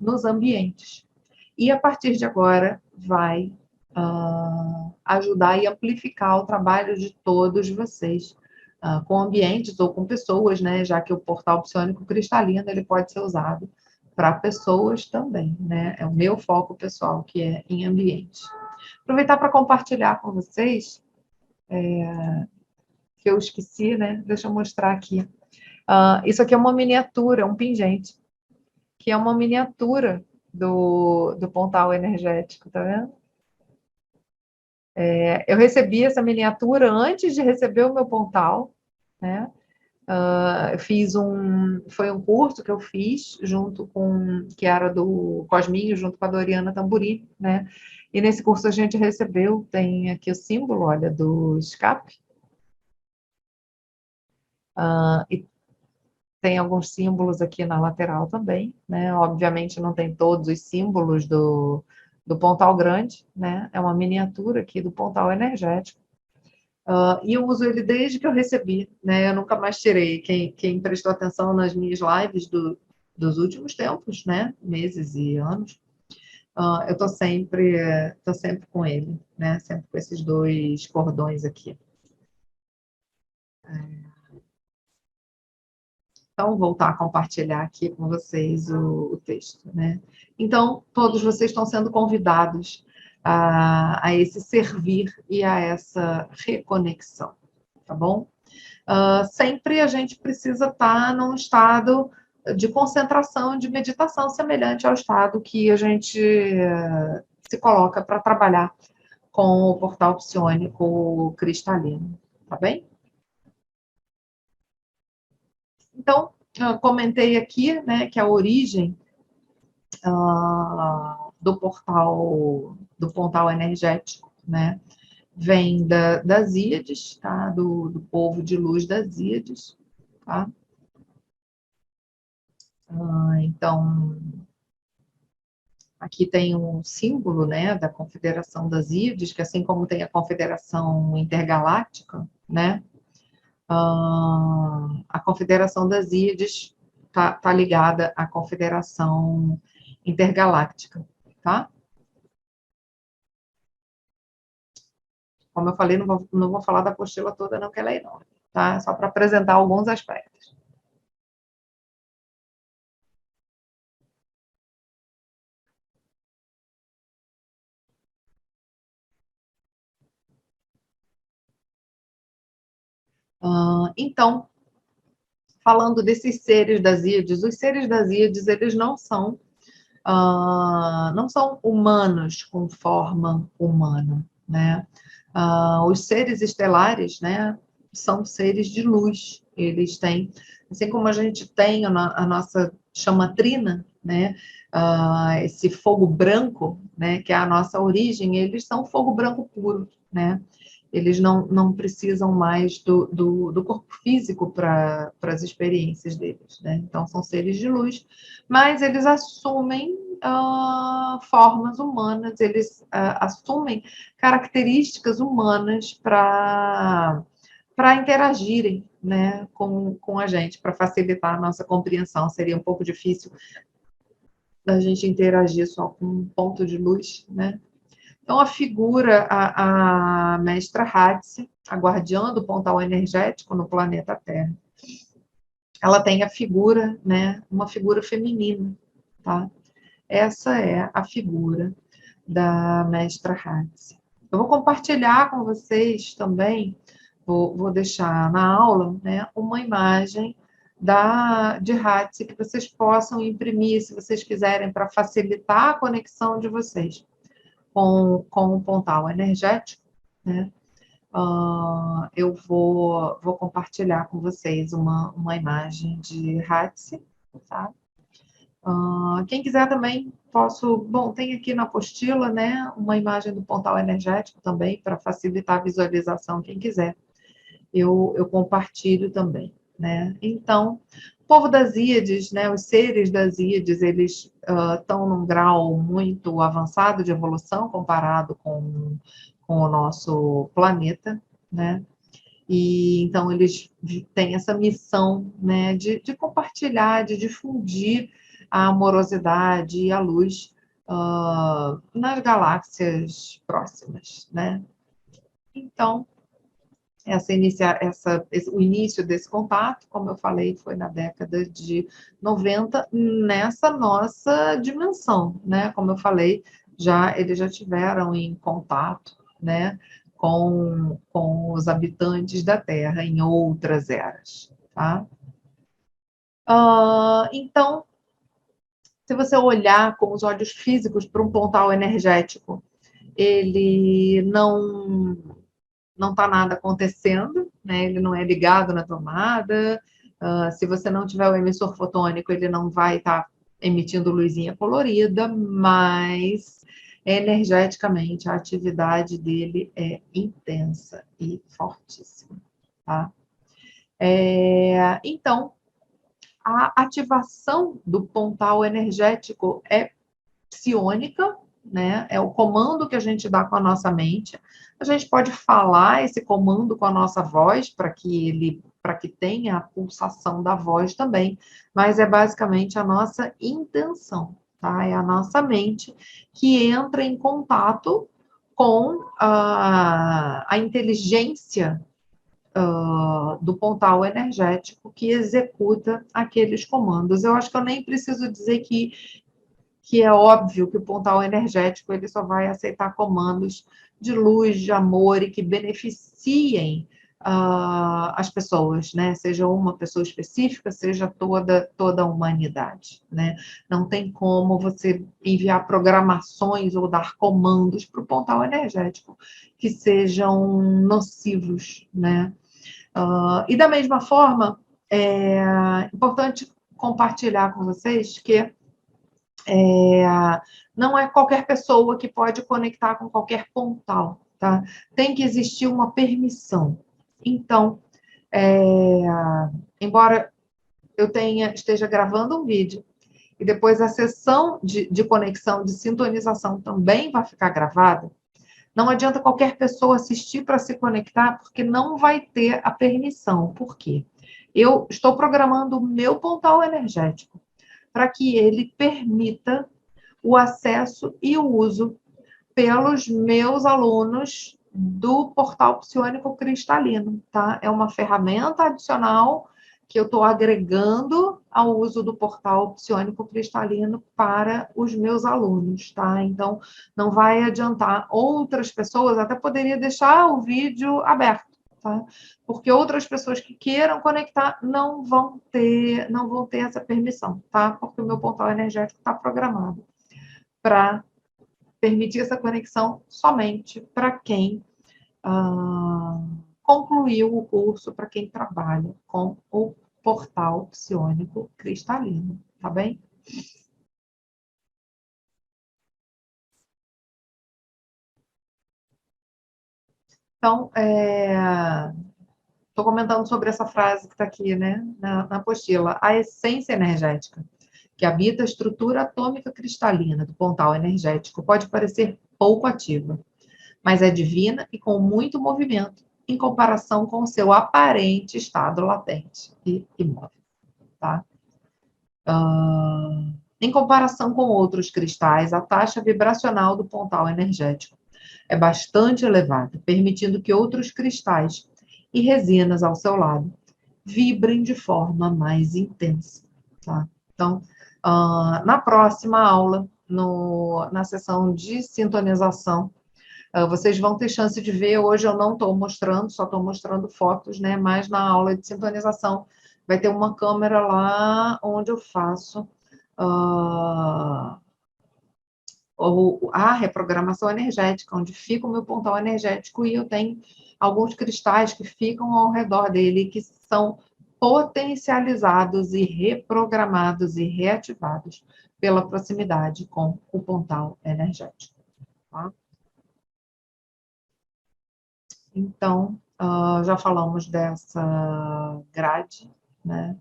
nos ambientes. E a partir de agora vai ajudar e amplificar o trabalho de todos vocês com ambientes ou com pessoas, né? Já que o portal psiônico cristalino ele pode ser usado para pessoas também, né? É o meu foco pessoal, que é em ambientes. Aproveitar para compartilhar com vocês, que eu esqueci, né? Deixa eu mostrar aqui. Isso aqui é uma miniatura, um pingente, que é uma miniatura do pontal energético, tá vendo? Eu recebi essa miniatura antes de receber o meu pontal, né? Foi um curso que eu fiz junto com, que era do Cosminho, junto com a Doriana Tamburini, né? E nesse curso a gente recebeu, tem aqui o símbolo, olha, do escape, e tem alguns símbolos aqui na lateral também, né? Obviamente não tem todos os símbolos do Pontal Grande, né? É uma miniatura aqui do Pontal Energético. E eu uso ele desde que eu recebi, né? Eu nunca mais tirei. Quem prestou atenção nas minhas lives dos últimos tempos, né? Meses e anos, eu tô sempre com ele, né? Sempre com esses dois cordões aqui. Então, vou voltar a compartilhar aqui com vocês o texto, né? Então, todos vocês estão sendo convidados a esse servir e a essa reconexão, tá bom? Sempre a gente precisa estar num estado de concentração, de meditação, semelhante ao estado que a gente se coloca para trabalhar com o portal psiônico cristalino, tá bem? Então, eu comentei aqui, né, que a origem do portal energético, né, vem das Íades, tá? Do povo de luz das Íades, tá? Então, aqui tem um símbolo, né, da Confederação das Íades, que assim como tem a Confederação Intergaláctica, né, a Confederação das Íades tá ligada à Confederação Intergaláctica, tá? Como eu falei, não vou falar da apostila toda, não, que ela é enorme, tá? Só para apresentar alguns aspectos. Então, falando desses seres das Íades, os seres das Íades, eles não são humanos com forma humana, né? Os seres estelares, né, são seres de luz. Eles têm, assim como a gente tem a nossa chama trina, né, esse fogo branco, né, que é a nossa origem, eles são fogo branco puro, né? Eles não precisam mais do corpo físico para as experiências deles, né? Então, são seres de luz, mas eles assumem formas humanas, eles assumem características humanas para interagirem, né, com a gente, para facilitar a nossa compreensão. Seria um pouco difícil da gente interagir só com um ponto de luz, né? Então, a mestra Hatsi, a guardiã do pontal energético no planeta Terra, ela tem a figura, né, uma figura feminina, tá? Essa é a figura da mestra Hatsi. Eu vou compartilhar com vocês também, vou deixar na aula, né, uma imagem de Hatsi que vocês possam imprimir, se vocês quiserem, para facilitar a conexão de vocês com o pontal energético, né? Eu vou compartilhar com vocês uma imagem de Hatsi, tá? Quem quiser também bom, tem aqui na apostila, né, uma imagem do pontal energético também, para facilitar a visualização, quem quiser. Eu compartilho também, né? Então, o povo das Íades, né, os seres das Íades, eles estão num grau muito avançado de evolução comparado com o nosso planeta, né? E então eles têm essa missão, né, de compartilhar, de difundir a amorosidade e a luz nas galáxias próximas, né? Então, o início desse contato, como eu falei, foi na década de 90, nessa nossa dimensão, né? Como eu falei, eles já tiveram em contato, né, com os habitantes da Terra em outras eras, tá? Então, se você olhar com os olhos físicos para um pontal energético, ele não está nada acontecendo, né? Ele não é ligado na tomada, Se você não tiver o emissor fotônico, ele não vai estar emitindo luzinha colorida, mas energeticamente a atividade dele é intensa e fortíssima, tá? Então, a ativação do pontal energético é psiônica, né? É o comando que a gente dá com a nossa mente. A gente pode falar esse comando com a nossa voz para que tenha a pulsação da voz também, mas é basicamente a nossa intenção, tá? É a nossa mente que entra em contato com a inteligência do pontal energético que executa aqueles comandos. Eu acho que eu nem preciso dizer que é óbvio que o pontal energético ele só vai aceitar comandos de luz, de amor e que beneficiem as pessoas, né? Seja uma pessoa específica, seja toda a humanidade, né? Não tem como você enviar programações ou dar comandos para o pontal energético que sejam nocivos, né? E da mesma forma, é importante compartilhar com vocês que não é qualquer pessoa que pode conectar com qualquer pontal, tá? Tem que existir uma permissão. Então, embora eu esteja gravando um vídeo e depois a sessão de conexão, de sintonização também vai ficar gravada, não adianta qualquer pessoa assistir para se conectar, porque não vai ter a permissão. Por quê? Eu estou programando o meu pontal energético para que ele permita o acesso e o uso pelos meus alunos do portal psiônico cristalino, tá? É uma ferramenta adicional que eu estou agregando ao uso do portal psiônico cristalino para os meus alunos, tá? Então, não vai adiantar outras pessoas, até poderia deixar o vídeo aberto, tá? Porque outras pessoas que queiram conectar não vão ter essa permissão, tá? Porque o meu portal energético está programado para permitir essa conexão somente para quem concluiu o curso, para quem trabalha com o portal psiônico cristalino, tá bem? Então, estou comentando sobre essa frase que está aqui, né, na apostila. A essência energética que habita a estrutura atômica cristalina do pontal energético pode parecer pouco ativa, mas é divina e com muito movimento em comparação com o seu aparente estado latente e imóvel, tá? Em comparação com outros cristais, a taxa vibracional do pontal energético é bastante elevada, permitindo que outros cristais e resinas ao seu lado vibrem de forma mais intensa, tá? Então, na próxima aula, na sessão de sintonização, vocês vão ter chance de ver. Hoje eu não estou mostrando, só estou mostrando fotos, né? Mas na aula de sintonização vai ter uma câmera lá onde eu faço a reprogramação energética, onde fica o meu pontal energético e eu tenho alguns cristais que ficam ao redor dele, que são potencializados e reprogramados e reativados pela proximidade com o pontal energético, tá? Então, já falamos dessa grade, né?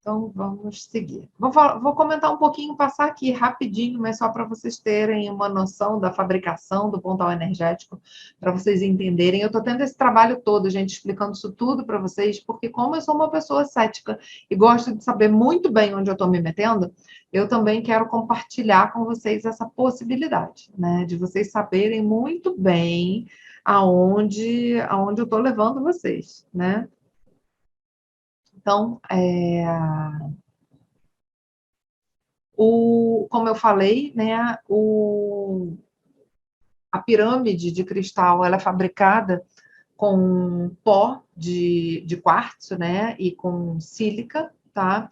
Então, vamos seguir. Vou comentar um pouquinho, passar aqui rapidinho, mas só para vocês terem uma noção da fabricação do pontal energético, para vocês entenderem. Eu estou tendo esse trabalho todo, gente, explicando isso tudo para vocês, porque como eu sou uma pessoa cética e gosto de saber muito bem onde eu estou me metendo, eu também quero compartilhar com vocês essa possibilidade, né, de vocês saberem muito bem aonde eu estou levando vocês, né? Então, como eu falei, né, a pirâmide de cristal ela é fabricada com pó de quartzo, né, e com sílica, tá?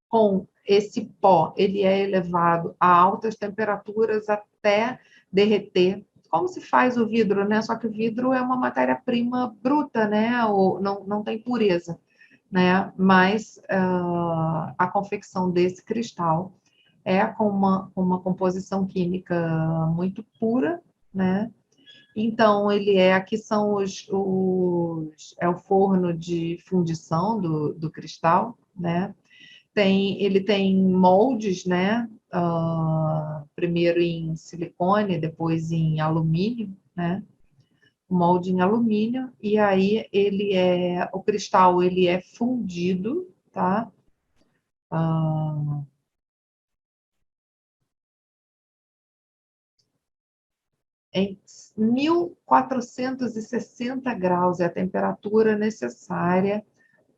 com esse pó, ele é elevado a altas temperaturas até derreter. Como se faz o vidro, né? Só que o vidro é uma matéria-prima bruta, né? Ou não tem pureza, né? Mas a confecção desse cristal é com uma composição química muito pura, né? Então, aqui são é o forno de fundição do cristal, né? Ele tem moldes, né? Primeiro em silicone, depois em alumínio, né? Molde em alumínio, e aí o cristal ele é fundido, tá? Ah, em 1460 graus é a temperatura necessária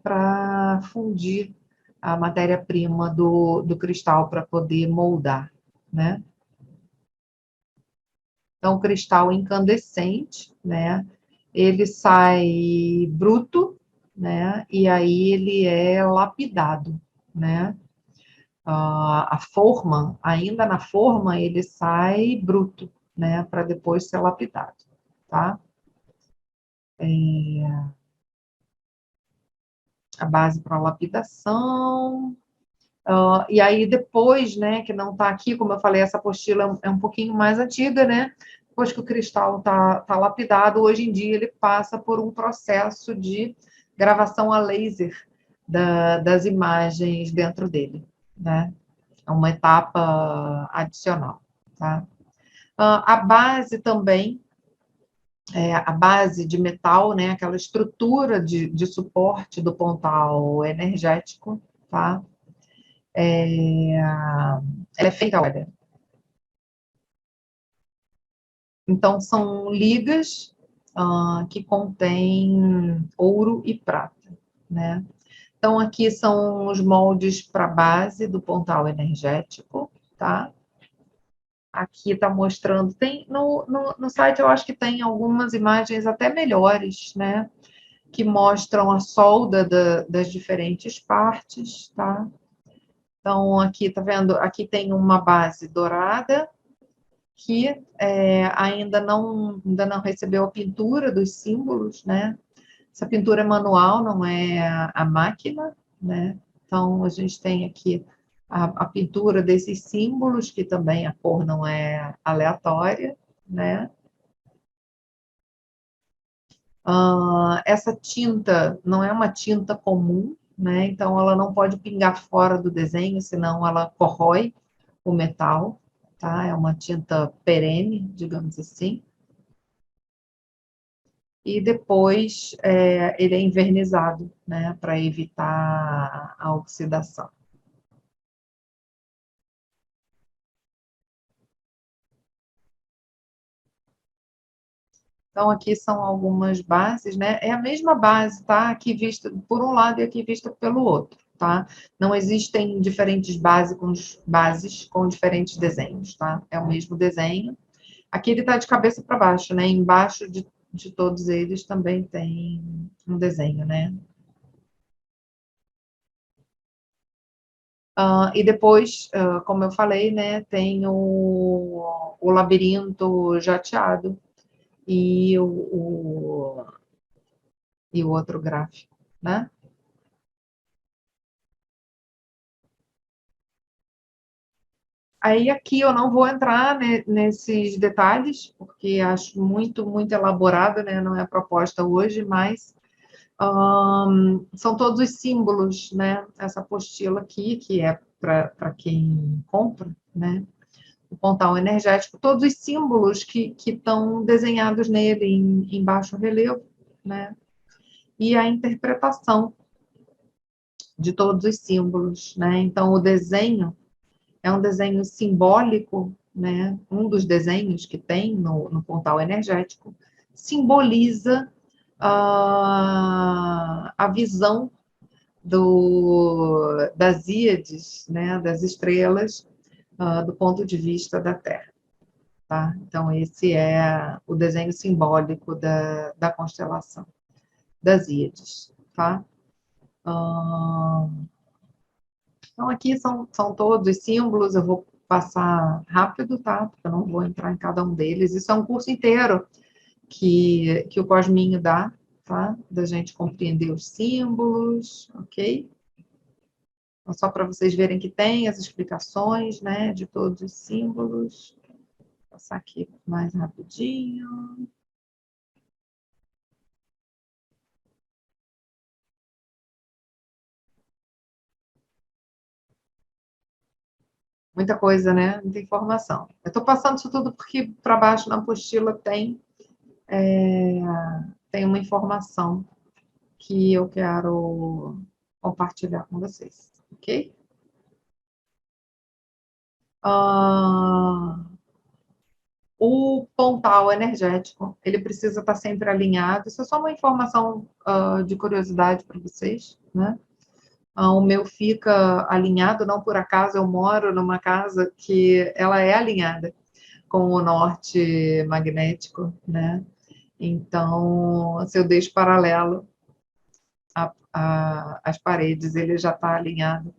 para fundir a matéria-prima do cristal para poder moldar, né? Então, o cristal incandescente, né? Ele sai bruto, né? E aí ele é lapidado, né? A forma, ainda na forma, ele sai bruto, né? Para depois ser lapidado, tá? A base para lapidação. E aí depois, né, que não está aqui, como eu falei, essa apostila é um pouquinho mais antiga, né? Depois que o cristal tá lapidado, hoje em dia ele passa por um processo de gravação a laser das imagens dentro dele, né? É uma etapa adicional, tá? A base também, a base de metal, né? Aquela estrutura de suporte do pontal energético, tá? Ela é feita, olha. Então, são ligas que contêm ouro e prata, né? Então, aqui são os moldes para a base do pontal energético, tá? Aqui está mostrando, tem no site eu acho que tem algumas imagens até melhores, né? Que mostram a solda das diferentes partes, tá? Então, aqui, tá vendo? Aqui tem uma base dourada, que ainda não recebeu a pintura dos símbolos, né? Essa pintura é manual, não é a máquina, né? Então, a gente tem aqui a pintura desses símbolos, que também a cor não é aleatória, né? Essa tinta não é uma tinta comum, né? Então, ela não pode pingar fora do desenho, senão ela corrói o metal, tá? É uma tinta perene, digamos assim. E depois ele é envernizado, né, para evitar a oxidação. Então, aqui são algumas bases, né? É a mesma base, tá? Aqui vista por um lado e aqui vista pelo outro, tá? Não existem diferentes bases com diferentes desenhos, tá? É o mesmo desenho. Aqui ele está de cabeça para baixo, né? Embaixo de todos eles também tem um desenho, né? E depois, como eu falei, né, tem o labirinto jateado e e o outro gráfico, né? Aí aqui eu não vou entrar nesses detalhes, porque acho muito elaborado, né? Não é a proposta hoje, mas são todos os símbolos, né? Essa apostila aqui, que é para quem compra, né? O pontal energético, todos os símbolos que estão desenhados nele em baixo relevo, né? E a interpretação de todos os símbolos, né? Então, o desenho é um desenho simbólico, né? Um dos desenhos que tem no pontal energético simboliza a visão das íades, né? Das estrelas, do ponto de vista da Terra. Tá? Então, esse é o desenho simbólico da constelação das Íades, tá? Então, aqui são todos os símbolos, eu vou passar rápido, tá? Porque eu não vou entrar em cada um deles. Isso é um curso inteiro que o Cosminho dá, tá? Da gente compreender os símbolos, ok? Então, só para vocês verem que tem as explicações, né, de todos os símbolos. Vou passar aqui mais rapidinho. Muita coisa, né? Muita informação. Eu estou passando isso tudo porque para baixo na apostila tem uma informação que eu quero compartilhar com vocês, ok? Ah, o pontal energético, ele precisa estar sempre alinhado. Isso é só uma informação de curiosidade para vocês, né? O meu fica alinhado, não por acaso eu moro numa casa que ela é alinhada com o norte magnético, né? Então, se eu deixo paralelo as paredes, ele já está alinhado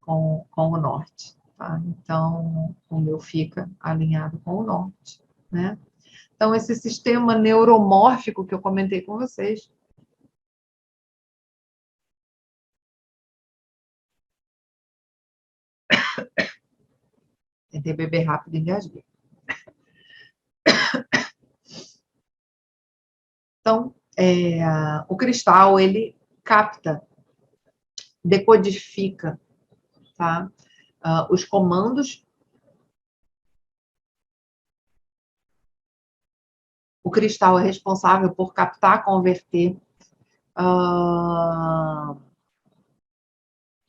com o norte, tá? Então, o meu fica alinhado com o norte, né? Então, esse sistema neuromórfico que eu comentei com vocês, tentei beber rápido e engasguei. Então, o cristal, ele capta, decodifica, tá? Os comandos. O cristal é responsável por captar, converter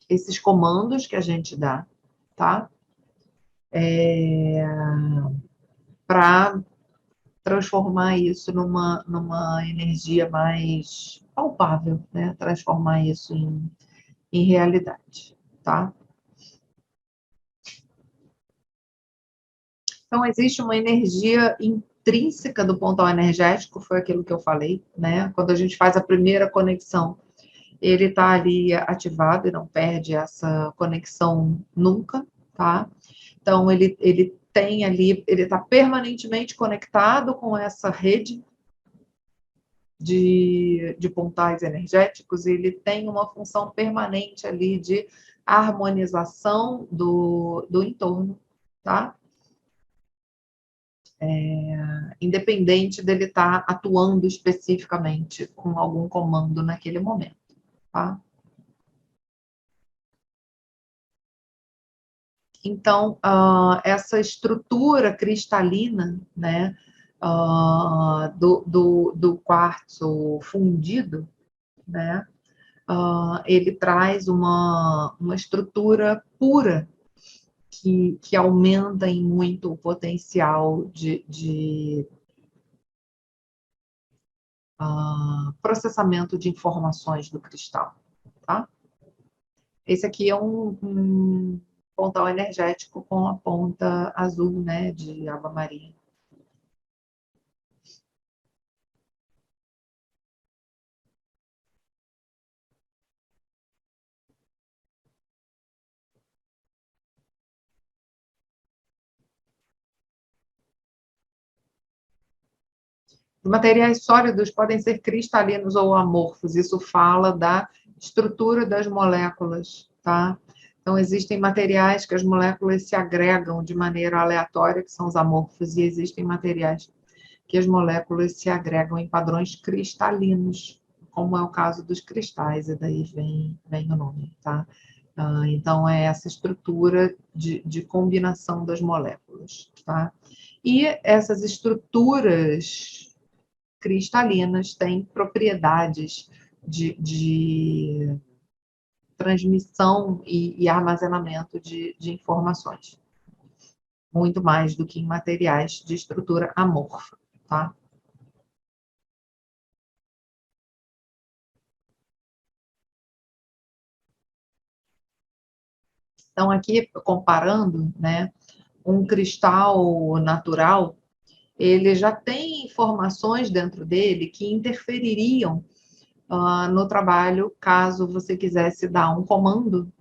esses comandos que a gente dá, tá? Para transformar isso numa energia mais palpável, né? Transformar isso em realidade, tá? Então, existe uma energia intrínseca do pontal energético, foi aquilo que eu falei, né? Quando a gente faz a primeira conexão, ele está ali ativado e não perde essa conexão nunca, tá? Então, ele tem ali, ele está permanentemente conectado com essa rede de pontais energéticos, ele tem uma função permanente ali de harmonização do entorno, tá? Independente dele estar atuando especificamente com algum comando naquele momento, tá? Então, essa estrutura cristalina, né, do quartzo fundido, né, ele traz uma estrutura pura que aumenta em muito o potencial de processamento de informações do cristal, tá? Esse aqui é um pontal energético com a ponta azul, né, de aba marinha. Os materiais sólidos podem ser cristalinos ou amorfos. Isso fala da estrutura das moléculas, tá? Então, existem materiais que as moléculas se agregam de maneira aleatória, que são os amorfos, e existem materiais que as moléculas se agregam em padrões cristalinos, como é o caso dos cristais, e daí vem o nome, tá? Então, é essa estrutura de combinação das moléculas, tá? E essas estruturas cristalinas têm propriedades de transmissão e armazenamento de informações, muito mais do que em materiais de estrutura amorfa, tá? Então, aqui, comparando, né, um cristal natural, ele já tem informações dentro dele que interfeririam no trabalho, caso você quisesse dar um comando,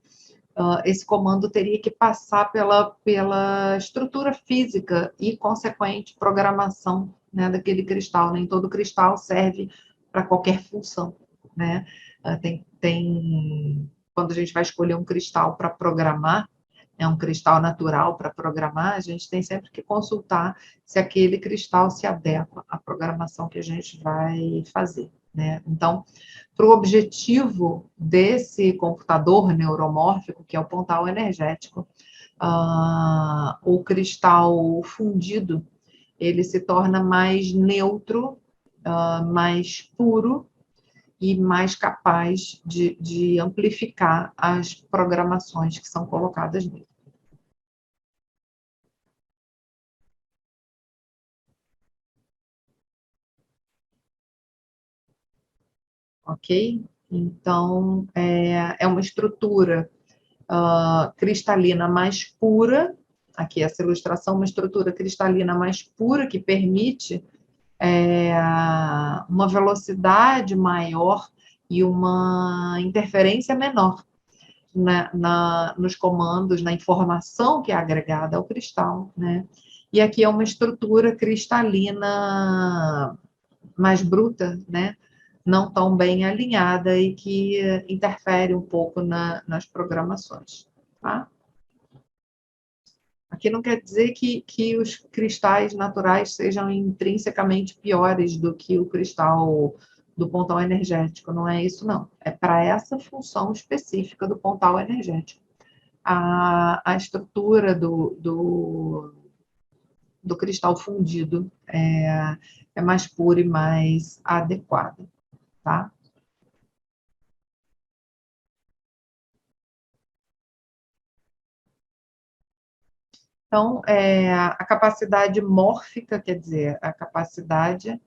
esse comando teria que passar pela estrutura física e consequente programação, né, daquele cristal. Nem todo cristal serve para qualquer função, né? Quando a gente vai escolher um cristal para programar, é um cristal natural para programar, a gente tem sempre que consultar se aquele cristal se adequa à programação que a gente vai fazer, né? Então, para o objetivo desse computador neuromórfico, que é o pontal energético, o cristal fundido, ele se torna mais neutro, mais puro e mais capaz de amplificar as programações que são colocadas nele. Ok? Então, é uma estrutura cristalina mais pura, aqui essa ilustração, uma estrutura cristalina mais pura que permite uma velocidade maior e uma interferência menor nos comandos, na informação que é agregada ao cristal, né? E aqui é uma estrutura cristalina mais bruta, né? Não tão bem alinhada e que interfere um pouco nas programações, tá? Aqui não quer dizer que os cristais naturais sejam intrinsecamente piores do que o cristal do pontal energético, não é isso, não. É para essa função específica do pontal energético. A estrutura do cristal fundido é mais pura e mais adequada, tá? Então, a capacidade mórfica, quer dizer, a capacidade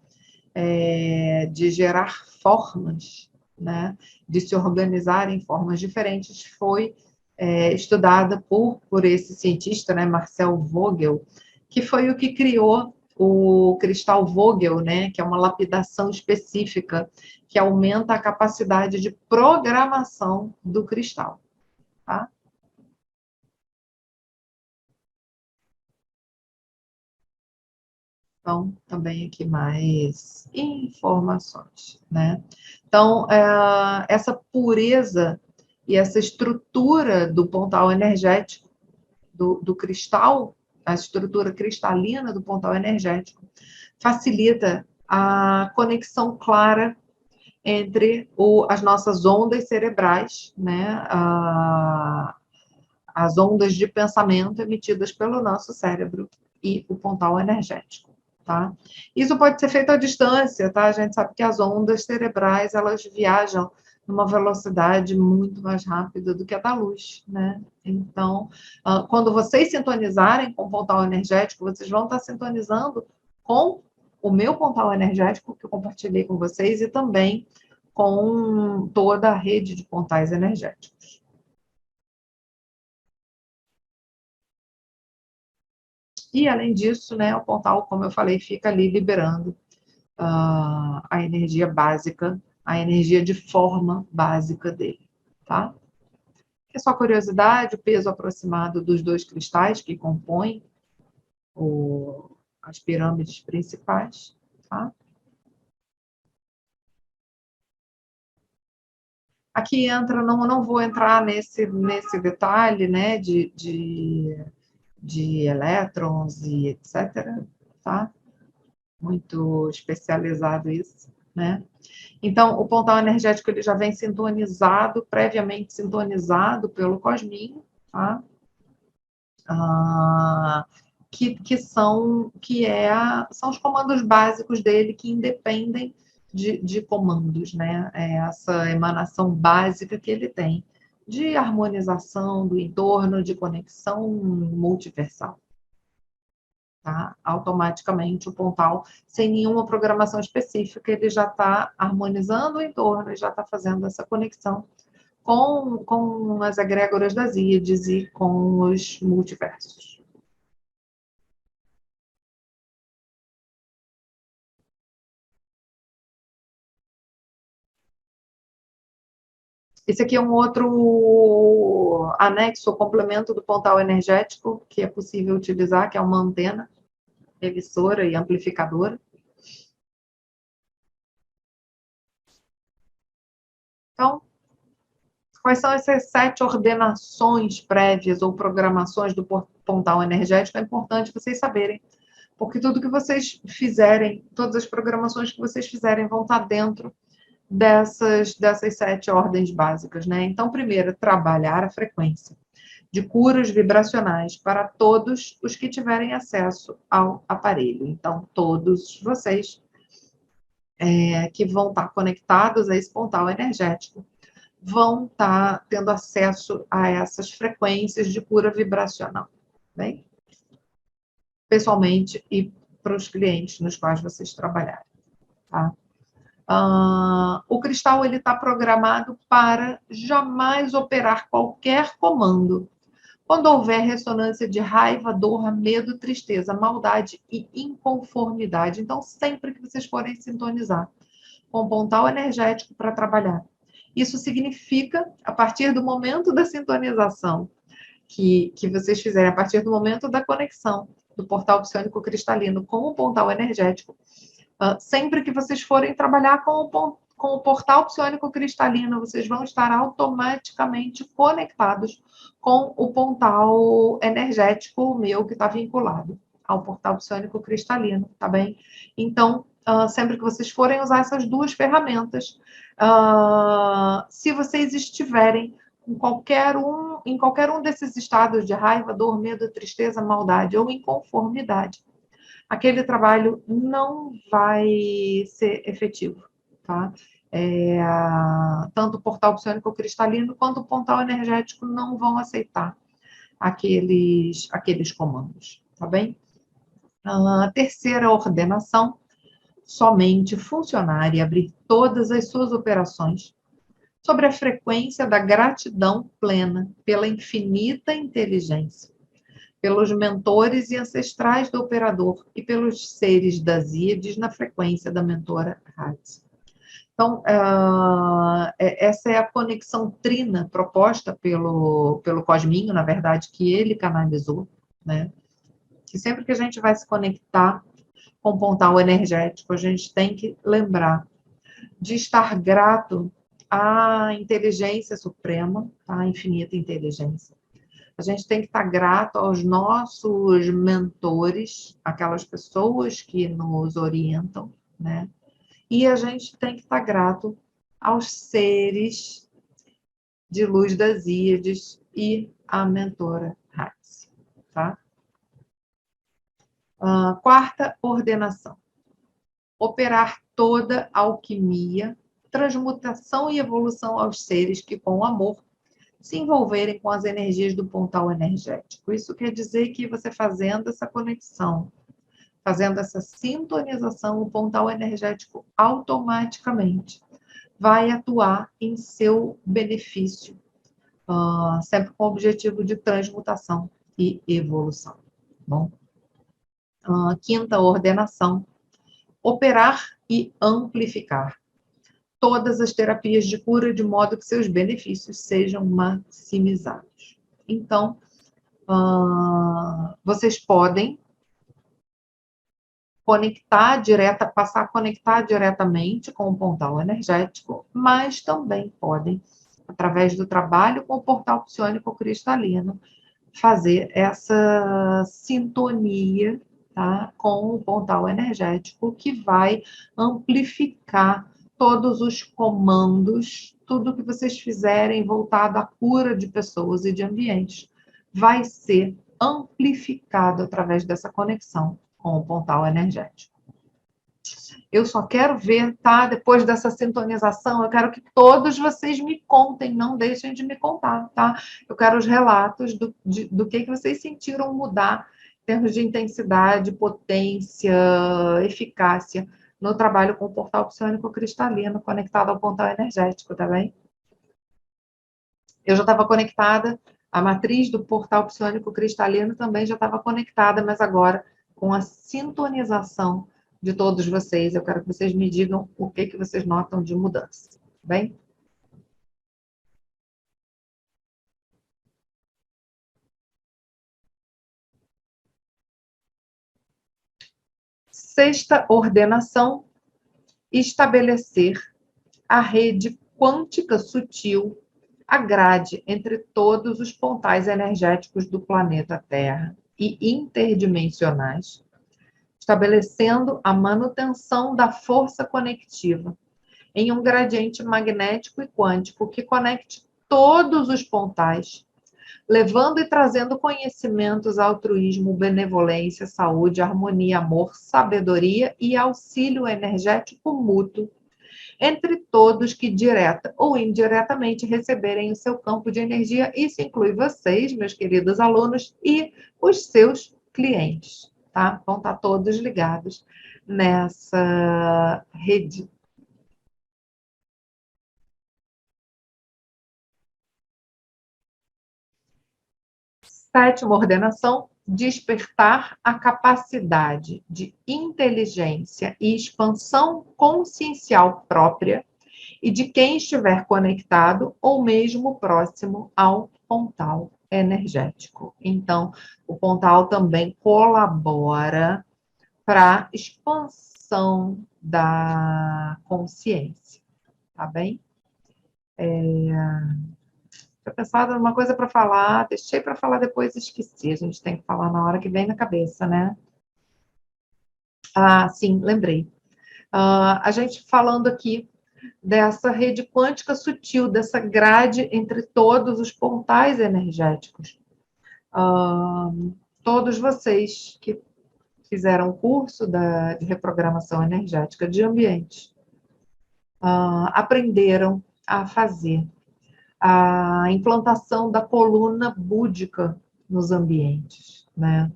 de gerar formas, né, de se organizar em formas diferentes, foi estudada por esse cientista, né, Marcel Vogel, que foi o que criou o cristal Vogel, né, que é uma lapidação específica que aumenta a capacidade de programação do cristal, tá? Então, também aqui mais informações, né? Então, essa pureza e essa estrutura do pontal energético, do cristal, a estrutura cristalina do pontal energético, facilita a conexão clara entre as nossas ondas cerebrais, né? As ondas de pensamento emitidas pelo nosso cérebro e o pontal energético, tá? Isso pode ser feito à distância, tá? A gente sabe que as ondas cerebrais, elas viajam numa velocidade muito mais rápida do que a da luz, né? Então, quando vocês sintonizarem com o pontal energético, vocês vão estar sintonizando com o meu pontal energético que eu compartilhei com vocês e também com toda a rede de pontais energéticos. E, além disso, né, o pontal, como eu falei, fica ali liberando a energia básica, a energia de forma básica dele, tá? É só curiosidade, o peso aproximado dos dois cristais que compõem as pirâmides principais, tá? Aqui entra, não vou entrar nesse detalhe, né, de elétrons e etc., tá? Muito especializado isso, né? Então, o pontal energético ele já vem sintonizado, previamente sintonizado pelo cosminho, tá? Ah, são os comandos básicos dele que independem de comandos, né? É essa emanação básica que ele tem de harmonização do entorno, de conexão multiversal. Tá? Automaticamente o pontal, sem nenhuma programação específica, ele já está harmonizando o entorno, já está fazendo essa conexão com as egrégoras das íades e com os multiversos. Esse aqui é um outro anexo ou complemento do pontal energético que é possível utilizar, que é uma antena emissora e amplificadora. Então, quais são essas 7 ordenações prévias ou programações do pontal energético? É importante vocês saberem, porque tudo que vocês fizerem, todas as programações que vocês fizerem vão estar dentro dessas 7 ordens básicas, né? Então, primeiro, trabalhar a frequência de curas vibracionais para todos os que tiverem acesso ao aparelho. Então, todos vocês que vão estar conectados a esse pontal energético vão estar tendo acesso a essas frequências de cura vibracional, bem? Pessoalmente e para os clientes nos quais vocês trabalharem, tá? O cristal ele está programado para jamais operar qualquer comando quando houver ressonância de raiva, dor, medo, tristeza, maldade e inconformidade. Então, sempre que vocês forem sintonizar com o pontal energético para trabalhar, isso significa, a partir do momento da sintonização que vocês fizerem, a partir do momento da conexão do portal psiônico cristalino com o pontal energético, sempre que vocês forem trabalhar com o portal psiônico cristalino, vocês vão estar automaticamente conectados com o pontal energético meu que está vinculado ao portal psiônico cristalino, tá bem? Então, sempre que vocês forem usar essas duas ferramentas, se vocês estiverem em qualquer um desses estados de raiva, dor, medo, tristeza, maldade ou inconformidade, aquele trabalho não vai ser efetivo, tá? Tanto o portal psiônico cristalino quanto o portal energético não vão aceitar aqueles comandos, tá bem? A terceira ordenação, somente funcionar e abrir todas as suas operações sobre a frequência da gratidão plena pela infinita inteligência, pelos mentores e ancestrais do operador e pelos seres das IEDs na frequência da mentora Hatz. Então, essa é a conexão trina proposta pelo Cosminho, na verdade, que ele canalizou, né? Que sempre que a gente vai se conectar com o pontal energético, a gente tem que lembrar de estar grato à inteligência suprema, à infinita inteligência. A gente tem que estar grato aos nossos mentores, aquelas pessoas que nos orientam, né? E a gente tem que estar grato aos seres de luz das Íades e à mentora Hatz, tá? Quarta ordenação. Operar toda alquimia, transmutação e evolução aos seres que, com amor, se envolverem com as energias do pontal energético. Isso quer dizer que você fazendo essa conexão, fazendo essa sintonização, o pontal energético automaticamente vai atuar em seu benefício, sempre com o objetivo de transmutação e evolução. Bom? Quinta ordenação, operar e amplificar todas as terapias de cura de modo que seus benefícios sejam maximizados. Então, vocês podem passar a conectar diretamente com o portal energético, mas também podem, através do trabalho com o portal psiônico cristalino, fazer essa sintonia, tá, com o portal energético, que vai amplificar todos os comandos, tudo que vocês fizerem voltado à cura de pessoas e de ambientes, vai ser amplificado através dessa conexão com o portal energético. Eu só quero ver, tá? Depois dessa sintonização, eu quero que todos vocês me contem, não deixem de me contar, tá? Eu quero os relatos do que vocês sentiram mudar em termos de intensidade, potência, eficácia no trabalho com o portal psiônico cristalino conectado ao portal energético, tá bem? Eu já estava conectada, a matriz do portal psiônico cristalino também já estava conectada, mas agora com a sintonização de todos vocês, eu quero que vocês me digam o que vocês notam de mudança, tá bem? Sexta ordenação: estabelecer a rede quântica sutil, a grade entre todos os pontais energéticos do planeta Terra e interdimensionais, estabelecendo a manutenção da força conectiva em um gradiente magnético e quântico que conecte todos os pontais, levando e trazendo conhecimentos, altruísmo, benevolência, saúde, harmonia, amor, sabedoria e auxílio energético mútuo entre todos que direta ou indiretamente receberem o seu campo de energia. Isso inclui vocês, meus queridos alunos, e os seus clientes, tá? Vão estar todos ligados nessa rede. Sétima ordenação: despertar a capacidade de inteligência e expansão consciencial própria e de quem estiver conectado ou mesmo próximo ao pontal energético. Então, o pontal também colabora para a expansão da consciência, tá bem? Eu pensava numa coisa para falar, deixei para falar depois e esqueci. A gente tem que falar na hora que vem na cabeça, né? Ah, sim, lembrei. A gente falando aqui dessa rede quântica sutil, dessa grade entre todos os pontais energéticos. Todos vocês que fizeram o curso de reprogramação energética de ambiente aprenderam a fazer a implantação da coluna búdica nos ambientes, né?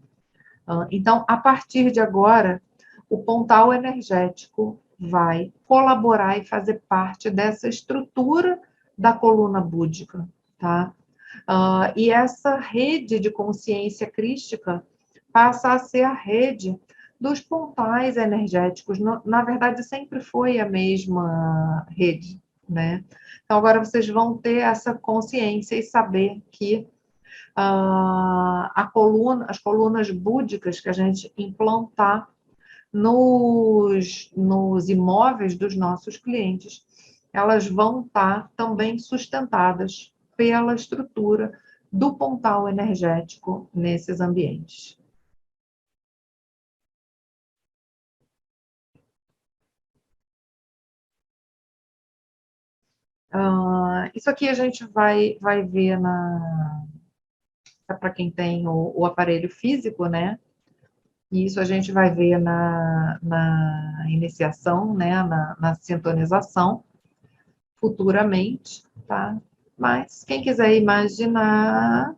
Então, a partir de agora, o pontal energético vai colaborar e fazer parte dessa estrutura da coluna búdica, tá? E essa rede de consciência crística passa a ser a rede dos pontais energéticos. Na verdade, sempre foi a mesma rede, né? Então, agora vocês vão ter essa consciência e saber que as colunas búdicas que a gente implantar nos imóveis dos nossos clientes, elas vão estar também sustentadas pela estrutura do pontal energético nesses ambientes. Isso aqui a gente vai ver para quem tem o aparelho físico, né? E isso a gente vai ver na iniciação, né? Na sintonização, futuramente, tá? Mas quem quiser imaginar,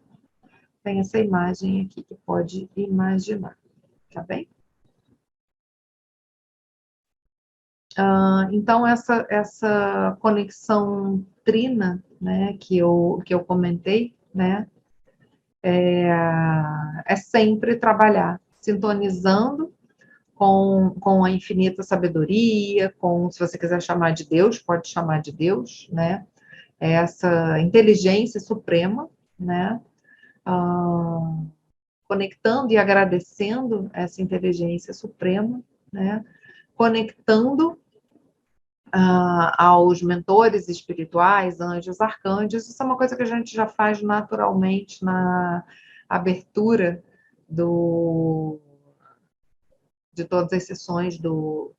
tem essa imagem aqui que pode imaginar, tá bem? Então, essa conexão trina, né, que eu comentei, né, é sempre trabalhar sintonizando com a infinita sabedoria, se você quiser chamar de Deus, pode chamar de Deus, né, essa inteligência suprema, né, conectando e agradecendo essa inteligência suprema, né, conectando aos mentores espirituais, anjos, arcanjos. Isso é uma coisa que a gente já faz naturalmente na abertura de todas as sessões do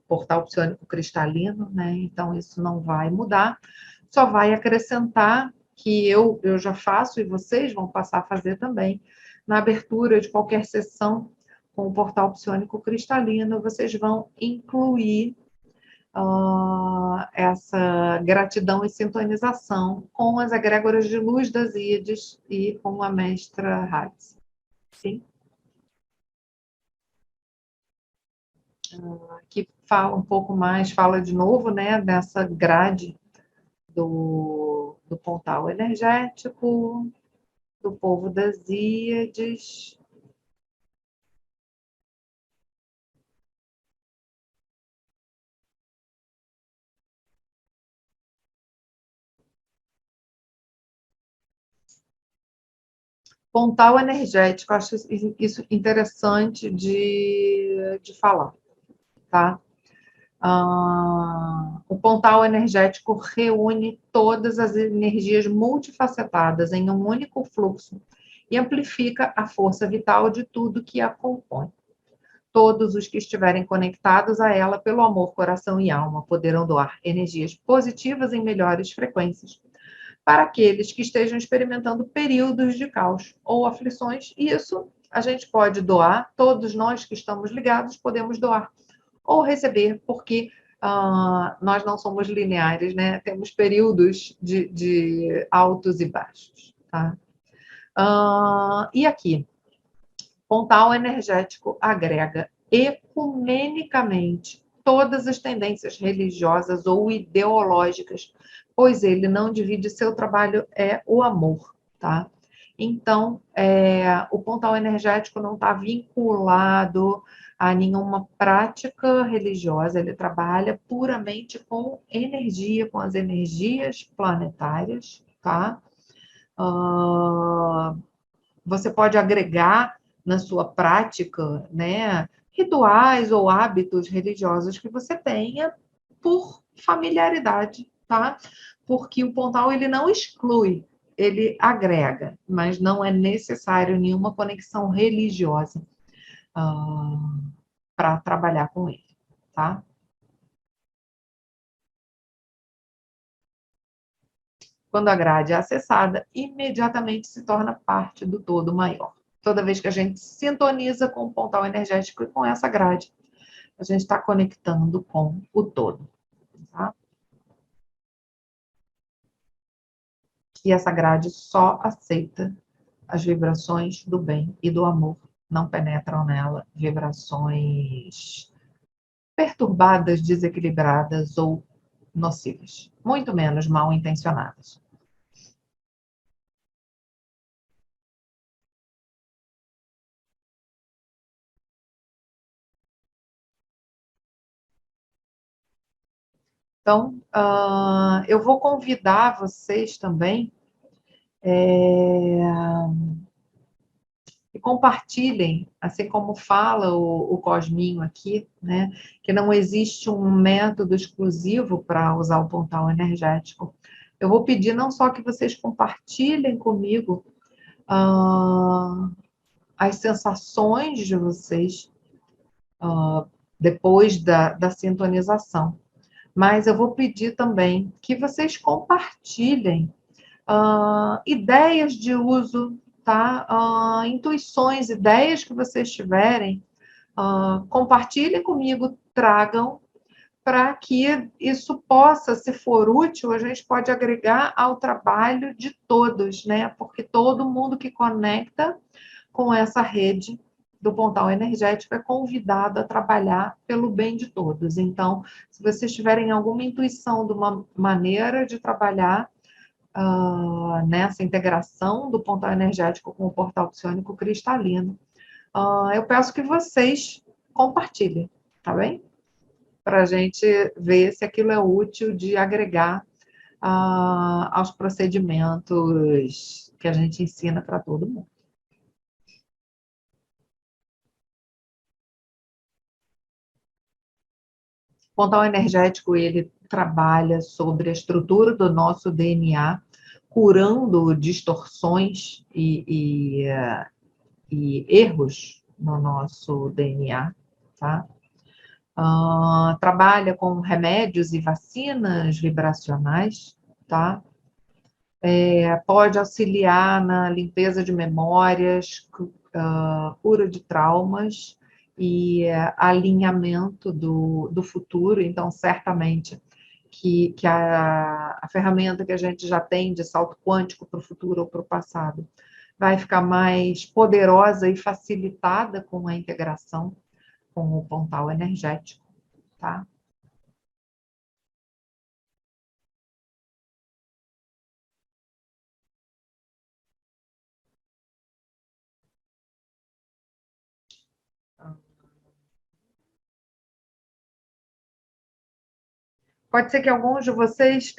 portal psionico cristalino, né? Então, isso não vai mudar, só vai acrescentar que eu já faço e vocês vão passar a fazer também. Na abertura de qualquer sessão com o portal psionico cristalino, vocês vão incluir essa gratidão e sintonização com as egrégoras de luz das Íades e com a mestra Hatz. Sim? Que fala um pouco mais, fala de novo, né, dessa grade do pontal energético, do povo das Íades. Pontal energético, eu acho isso interessante de falar, tá? O pontal energético reúne todas as energias multifacetadas em um único fluxo e amplifica a força vital de tudo que a compõe. Todos os que estiverem conectados a ela pelo amor, coração e alma poderão doar energias positivas em melhores frequências para aqueles que estejam experimentando períodos de caos ou aflições. E isso a gente pode doar, todos nós que estamos ligados podemos doar ou receber, porque nós não somos lineares, né? Temos períodos de altos e baixos, tá? E aqui, Pontal Energético agrega ecumenicamente todas as tendências religiosas ou ideológicas, pois ele não divide seu trabalho, é o amor, tá? Então, o Pontal Energético não está vinculado a nenhuma prática religiosa, ele trabalha puramente com energia, com as energias planetárias, tá? Você pode agregar na sua prática, né, rituais ou hábitos religiosos que você tenha por familiaridade, tá? Porque o Pontal ele não exclui, ele agrega, mas não é necessário nenhuma conexão religiosa para trabalhar com ele, tá? Quando a grade é acessada, imediatamente se torna parte do todo maior. Toda vez que a gente sintoniza com o pontal energético e com essa grade, a gente está conectando com o todo. Tá? E essa grade só aceita as vibrações do bem e do amor. Não penetram nela vibrações perturbadas, desequilibradas ou nocivas, muito menos mal intencionadas. Então, eu vou convidar vocês também e compartilhem, assim como fala o Cosminho aqui, né, que não existe um método exclusivo para usar o pontal energético. Eu vou pedir não só que vocês compartilhem comigo ah, as sensações de vocês depois da sintonização, mas eu vou pedir também que vocês compartilhem ideias de uso, tá? Intuições, ideias que vocês tiverem, compartilhem comigo, tragam, para que isso possa, se for útil, a gente pode agregar ao trabalho de todos, né? Porque todo mundo que conecta com essa rede do Pontal Energético é convidado a trabalhar pelo bem de todos. Então, se vocês tiverem alguma intuição de uma maneira de trabalhar nessa integração do pontal energético com o portal psionico cristalino, eu peço que vocês compartilhem, tá bem? Para a gente ver se aquilo é útil de agregar aos procedimentos que a gente ensina para todo mundo. O pontal energético, ele trabalha sobre a estrutura do nosso DNA, curando distorções e erros no nosso DNA, tá? Trabalha com remédios e vacinas vibracionais, tá? Pode auxiliar na limpeza de memórias, cura de traumas e alinhamento do futuro. Então, certamente que a ferramenta que a gente já tem de salto quântico para o futuro ou para o passado vai ficar mais poderosa e facilitada com a integração com o pontal energético, tá? Pode ser que alguns de vocês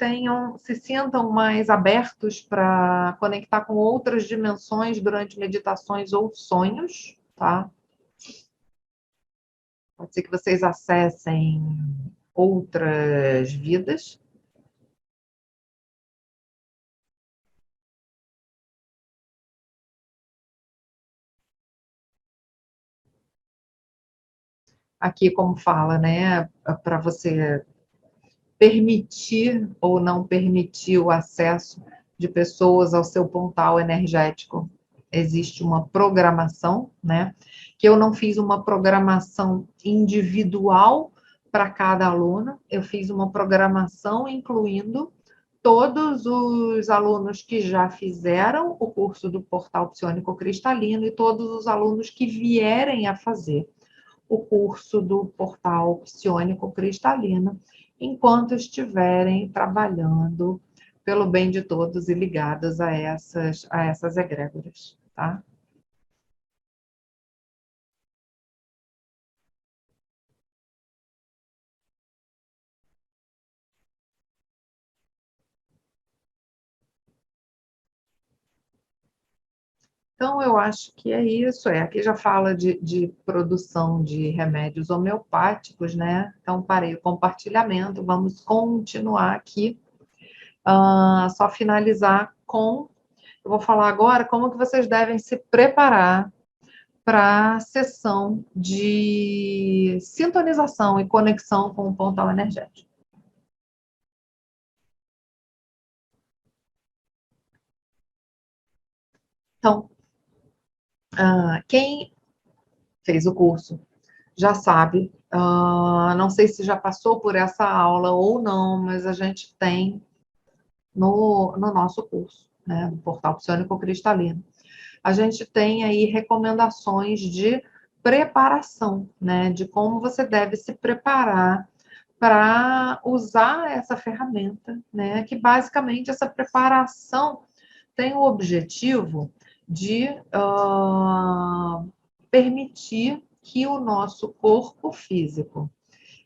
se sintam mais abertos para conectar com outras dimensões durante meditações ou sonhos, tá? Pode ser que vocês acessem outras vidas. Aqui, como fala, né, para você permitir ou não permitir o acesso de pessoas ao seu pontal energético. Existe uma programação, né? Que eu não fiz uma programação individual para cada aluno, eu fiz uma programação incluindo todos os alunos que já fizeram o curso do Portal Psionico Cristalino e todos os alunos que vierem a fazer o curso do Portal Psionico Cristalino, enquanto estiverem trabalhando pelo bem de todos e ligados a essas egrégoras, tá? Então, eu acho que é isso. Aqui já fala de produção de remédios homeopáticos, né? Então, parei o compartilhamento. Vamos continuar aqui. Só finalizar com... Eu vou falar agora como que vocês devem se preparar para a sessão de sintonização e conexão com o pontal energético. Então, quem fez o curso já sabe, não sei se já passou por essa aula ou não, mas a gente tem no nosso curso, né, no Portal Psionico Cristalino, a gente tem aí recomendações de preparação, né, de como você deve se preparar para usar essa ferramenta, né, que basicamente essa preparação tem o objetivo de permitir que o nosso corpo físico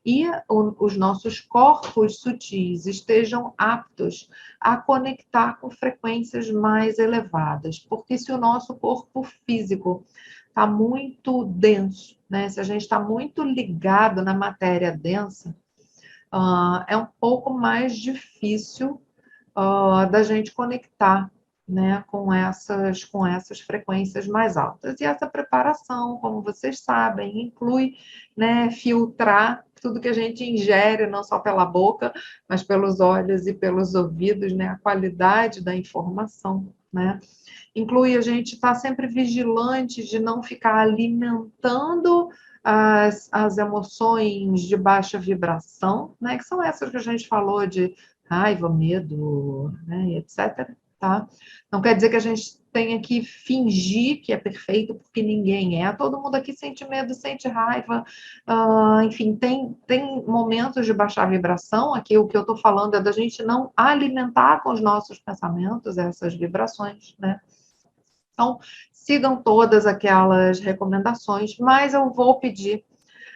e os nossos corpos sutis estejam aptos a conectar com frequências mais elevadas. Porque se o nosso corpo físico está muito denso, né? Se a gente está muito ligado na matéria densa, é um pouco mais difícil da gente conectar, né, com essas frequências mais altas. E essa preparação, como vocês sabem, inclui, né, filtrar tudo que a gente ingere, não só pela boca, mas pelos olhos e pelos ouvidos, né, a qualidade da informação, né? Inclui a gente estar sempre vigilante de não ficar alimentando as emoções de baixa vibração, né, que são essas que a gente falou de raiva, medo, né, etc. Tá? Não quer dizer que a gente tenha que fingir que é perfeito, porque ninguém é. Todo mundo aqui sente medo, sente raiva, enfim, tem momentos de baixar vibração. Aqui o que eu estou falando é da gente não alimentar com os nossos pensamentos essas vibrações, né? Então, sigam todas aquelas recomendações, mas eu vou pedir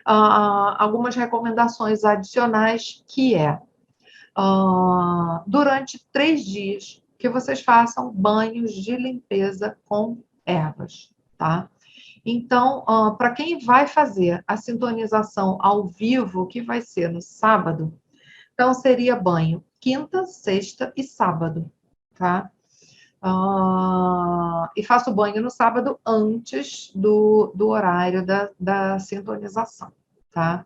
algumas recomendações adicionais, que é, durante 3 dias, que vocês façam banhos de limpeza com ervas, tá? Então, para quem vai fazer a sintonização ao vivo, que vai ser no sábado, então seria banho quinta, sexta e sábado, tá? E faço banho no sábado antes do horário da sintonização, tá?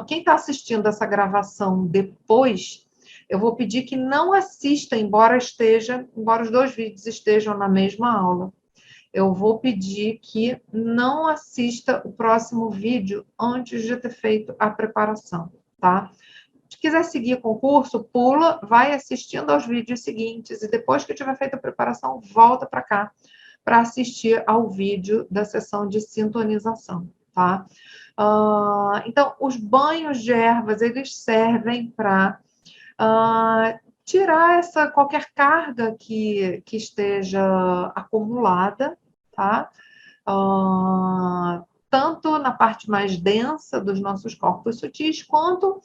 Quem está assistindo essa gravação depois, eu vou pedir que não assista, embora os 2 vídeos estejam na mesma aula. Eu vou pedir que não assista o próximo vídeo antes de ter feito a preparação, tá? Se quiser seguir o concurso, pula, vai assistindo aos vídeos seguintes e depois que tiver feito a preparação, volta para cá para assistir ao vídeo da sessão de sintonização, tá? Então, os banhos de ervas, eles servem para tirar qualquer carga que esteja acumulada, tá? tanto na parte mais densa dos nossos corpos sutis, quanto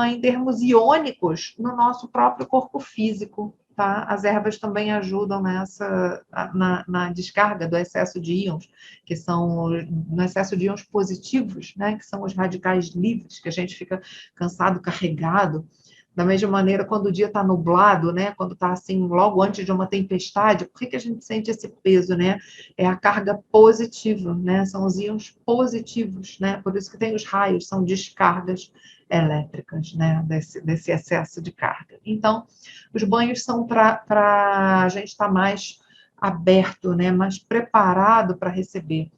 em termos iônicos no nosso próprio corpo físico. Tá? As ervas também ajudam na descarga do excesso de íons, que são no excesso de íons positivos, né? Que são os radicais livres, que a gente fica cansado, carregado. Da mesma maneira, quando o dia está nublado, né? Quando está assim, logo antes de uma tempestade, por que a gente sente esse peso, né? É a carga positiva, né? São os íons positivos, né? Por isso que tem os raios, são descargas elétricas, né? Desse excesso de carga. Então, os banhos são para a gente estar mais aberto, né? Mais preparado para receber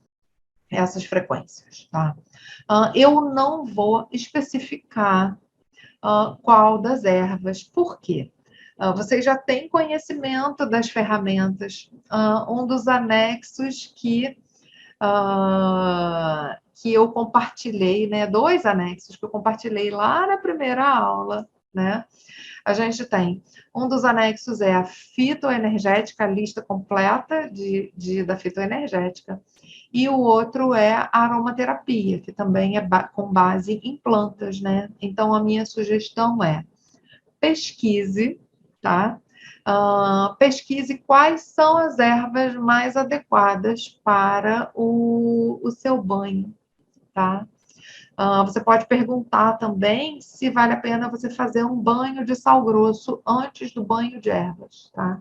essas frequências, tá? Eu não vou especificar qual das ervas. Por quê? Vocês já têm conhecimento das ferramentas. Um dos anexos que eu compartilhei, né? 2 anexos que eu compartilhei lá na primeira aula, né? A gente tem, um dos anexos é a fitoenergética, a lista completa da fitoenergética, e o outro é a aromaterapia, que também é com base em plantas, né? Então, a minha sugestão é pesquise, tá? Pesquise quais são as ervas mais adequadas para o seu banho, tá? Você pode perguntar também se vale a pena você fazer um banho de sal grosso antes do banho de ervas, tá?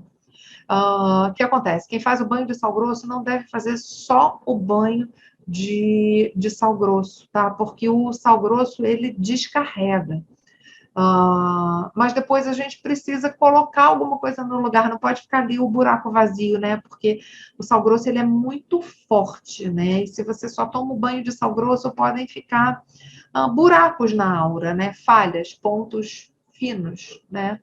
O que acontece? Quem faz o banho de sal grosso não deve fazer só o banho de sal grosso, tá? Porque o sal grosso, ele descarrega. Mas depois a gente precisa colocar alguma coisa no lugar, não pode ficar ali o buraco vazio, né? Porque o sal grosso, ele é muito forte, né? E se você só toma o banho de sal grosso, podem ficar buracos na aura, né? Falhas, pontos finos, né?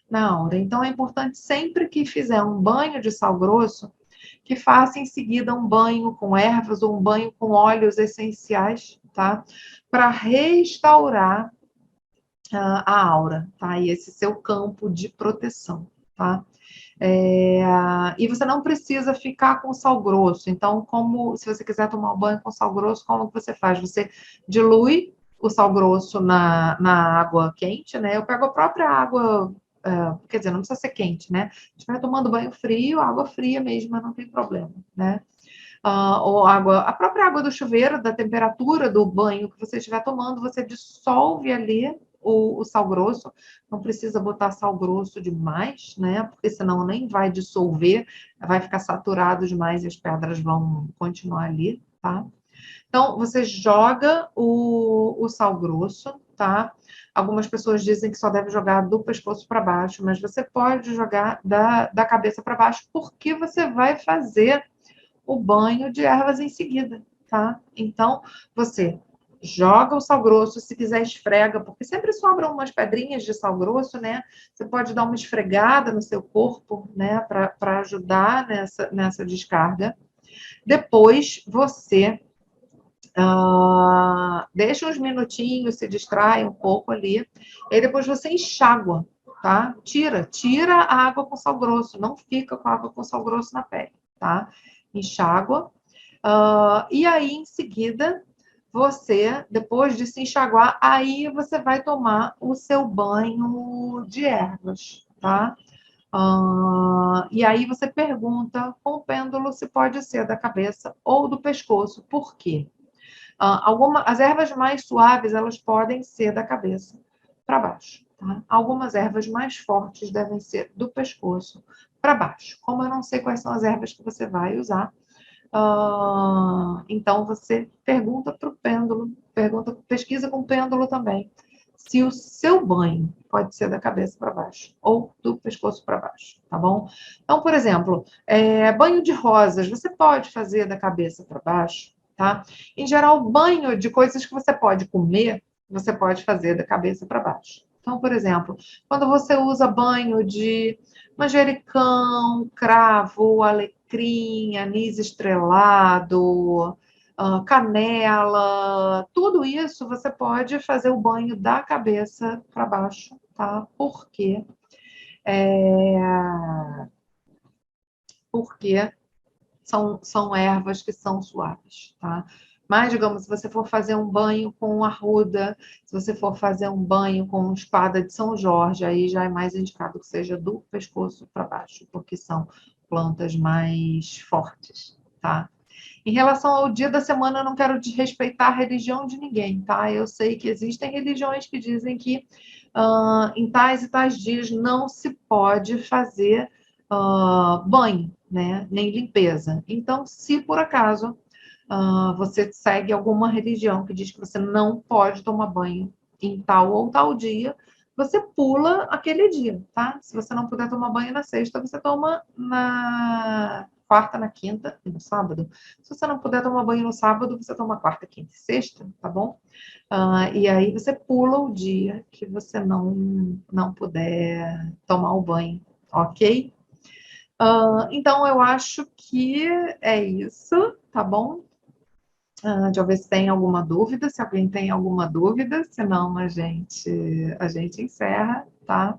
Na aura. Então, é importante sempre que fizer um banho de sal grosso, que faça em seguida um banho com ervas ou um banho com óleos essenciais, tá? Para restaurar a aura, tá? E esse seu campo de proteção, tá? E você não precisa ficar com sal grosso. Então, se você quiser tomar um banho com sal grosso, como que você faz? Você dilui o sal grosso na água quente, né? Eu pego a própria água, quer dizer, não precisa ser quente, né? Se estiver tomando banho frio, água fria mesmo, não tem problema, né? Ou a própria água do chuveiro, da temperatura do banho que você estiver tomando, você dissolve ali o sal grosso, não precisa botar sal grosso demais, né? Porque senão nem vai dissolver, vai ficar saturado demais e as pedras vão continuar ali, tá? Então, você joga o sal grosso, tá? Algumas pessoas dizem que só deve jogar do pescoço para baixo, mas você pode jogar da cabeça para baixo, porque você vai fazer o banho de ervas em seguida, tá? Então, você joga o sal grosso, se quiser esfrega, porque sempre sobram umas pedrinhas de sal grosso, né? Você pode dar uma esfregada no seu corpo, né, para ajudar nessa descarga. Depois, você deixa uns minutinhos, se distrai um pouco ali, e depois você enxágua, tá? Tira a água com sal grosso, não fica com a água com sal grosso na pele, tá? Enxágua. E aí, em seguida, você, depois de se enxaguar, aí você vai tomar o seu banho de ervas, tá? E aí você pergunta com o pêndulo se pode ser da cabeça ou do pescoço. Por quê? As ervas mais suaves, elas podem ser da cabeça para baixo. Tá? Algumas ervas mais fortes devem ser do pescoço para baixo. Como eu não sei quais são as ervas que você vai usar, então você pergunta para o pêndulo, pesquisa com o pêndulo também, se o seu banho pode ser da cabeça para baixo ou do pescoço para baixo, tá bom? Então, por exemplo, banho de rosas, você pode fazer da cabeça para baixo, tá? Em geral, banho de coisas que você pode comer, você pode fazer da cabeça para baixo. Então, por exemplo, quando você usa banho de manjericão, cravo, alecrim, anis estrelado, canela, tudo isso você pode fazer o banho da cabeça para baixo, tá? Por quê? Porque são ervas que são suaves, tá? Mas, digamos, se você for fazer um banho com arruda, se você for fazer um banho com espada de São Jorge, aí já é mais indicado que seja do pescoço para baixo, porque são plantas mais fortes, tá? Em relação ao dia da semana, eu não quero desrespeitar a religião de ninguém, tá? Eu sei que existem religiões que dizem que em tais e tais dias não se pode fazer banho, né? Nem limpeza. Então, se por acaso você segue alguma religião que diz que você não pode tomar banho em tal ou tal dia, você pula aquele dia, tá? Se você não puder tomar banho na sexta, você toma na quarta, na quinta e no sábado. Se você não puder tomar banho no sábado, você toma quarta, quinta e sexta, tá bom? E aí você pula o dia que você não puder tomar o banho, ok? Então eu acho que é isso, tá bom? Deixa eu ver se tem alguma dúvida, se alguém tem alguma dúvida, senão a gente encerra, tá?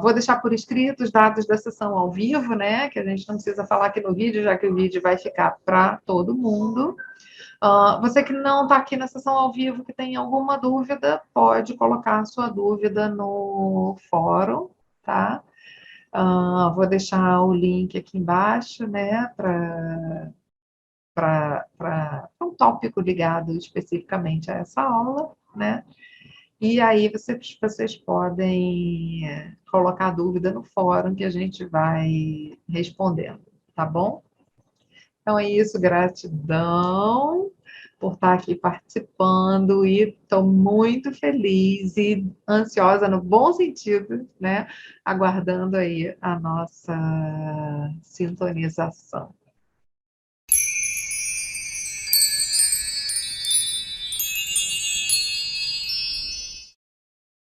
Vou deixar por escrito os dados da sessão ao vivo, né? Que a gente não precisa falar aqui no vídeo, já que o vídeo vai ficar para todo mundo. Você que não está aqui na sessão ao vivo, que tem alguma dúvida, pode colocar a sua dúvida no fórum, tá? Vou deixar o link aqui embaixo, né? Para um tópico ligado especificamente a essa aula, né? E aí vocês podem colocar dúvida no fórum que a gente vai respondendo, tá bom? Então é isso, gratidão por estar aqui participando e estou muito feliz e ansiosa no bom sentido, né? Aguardando aí a nossa sintonização.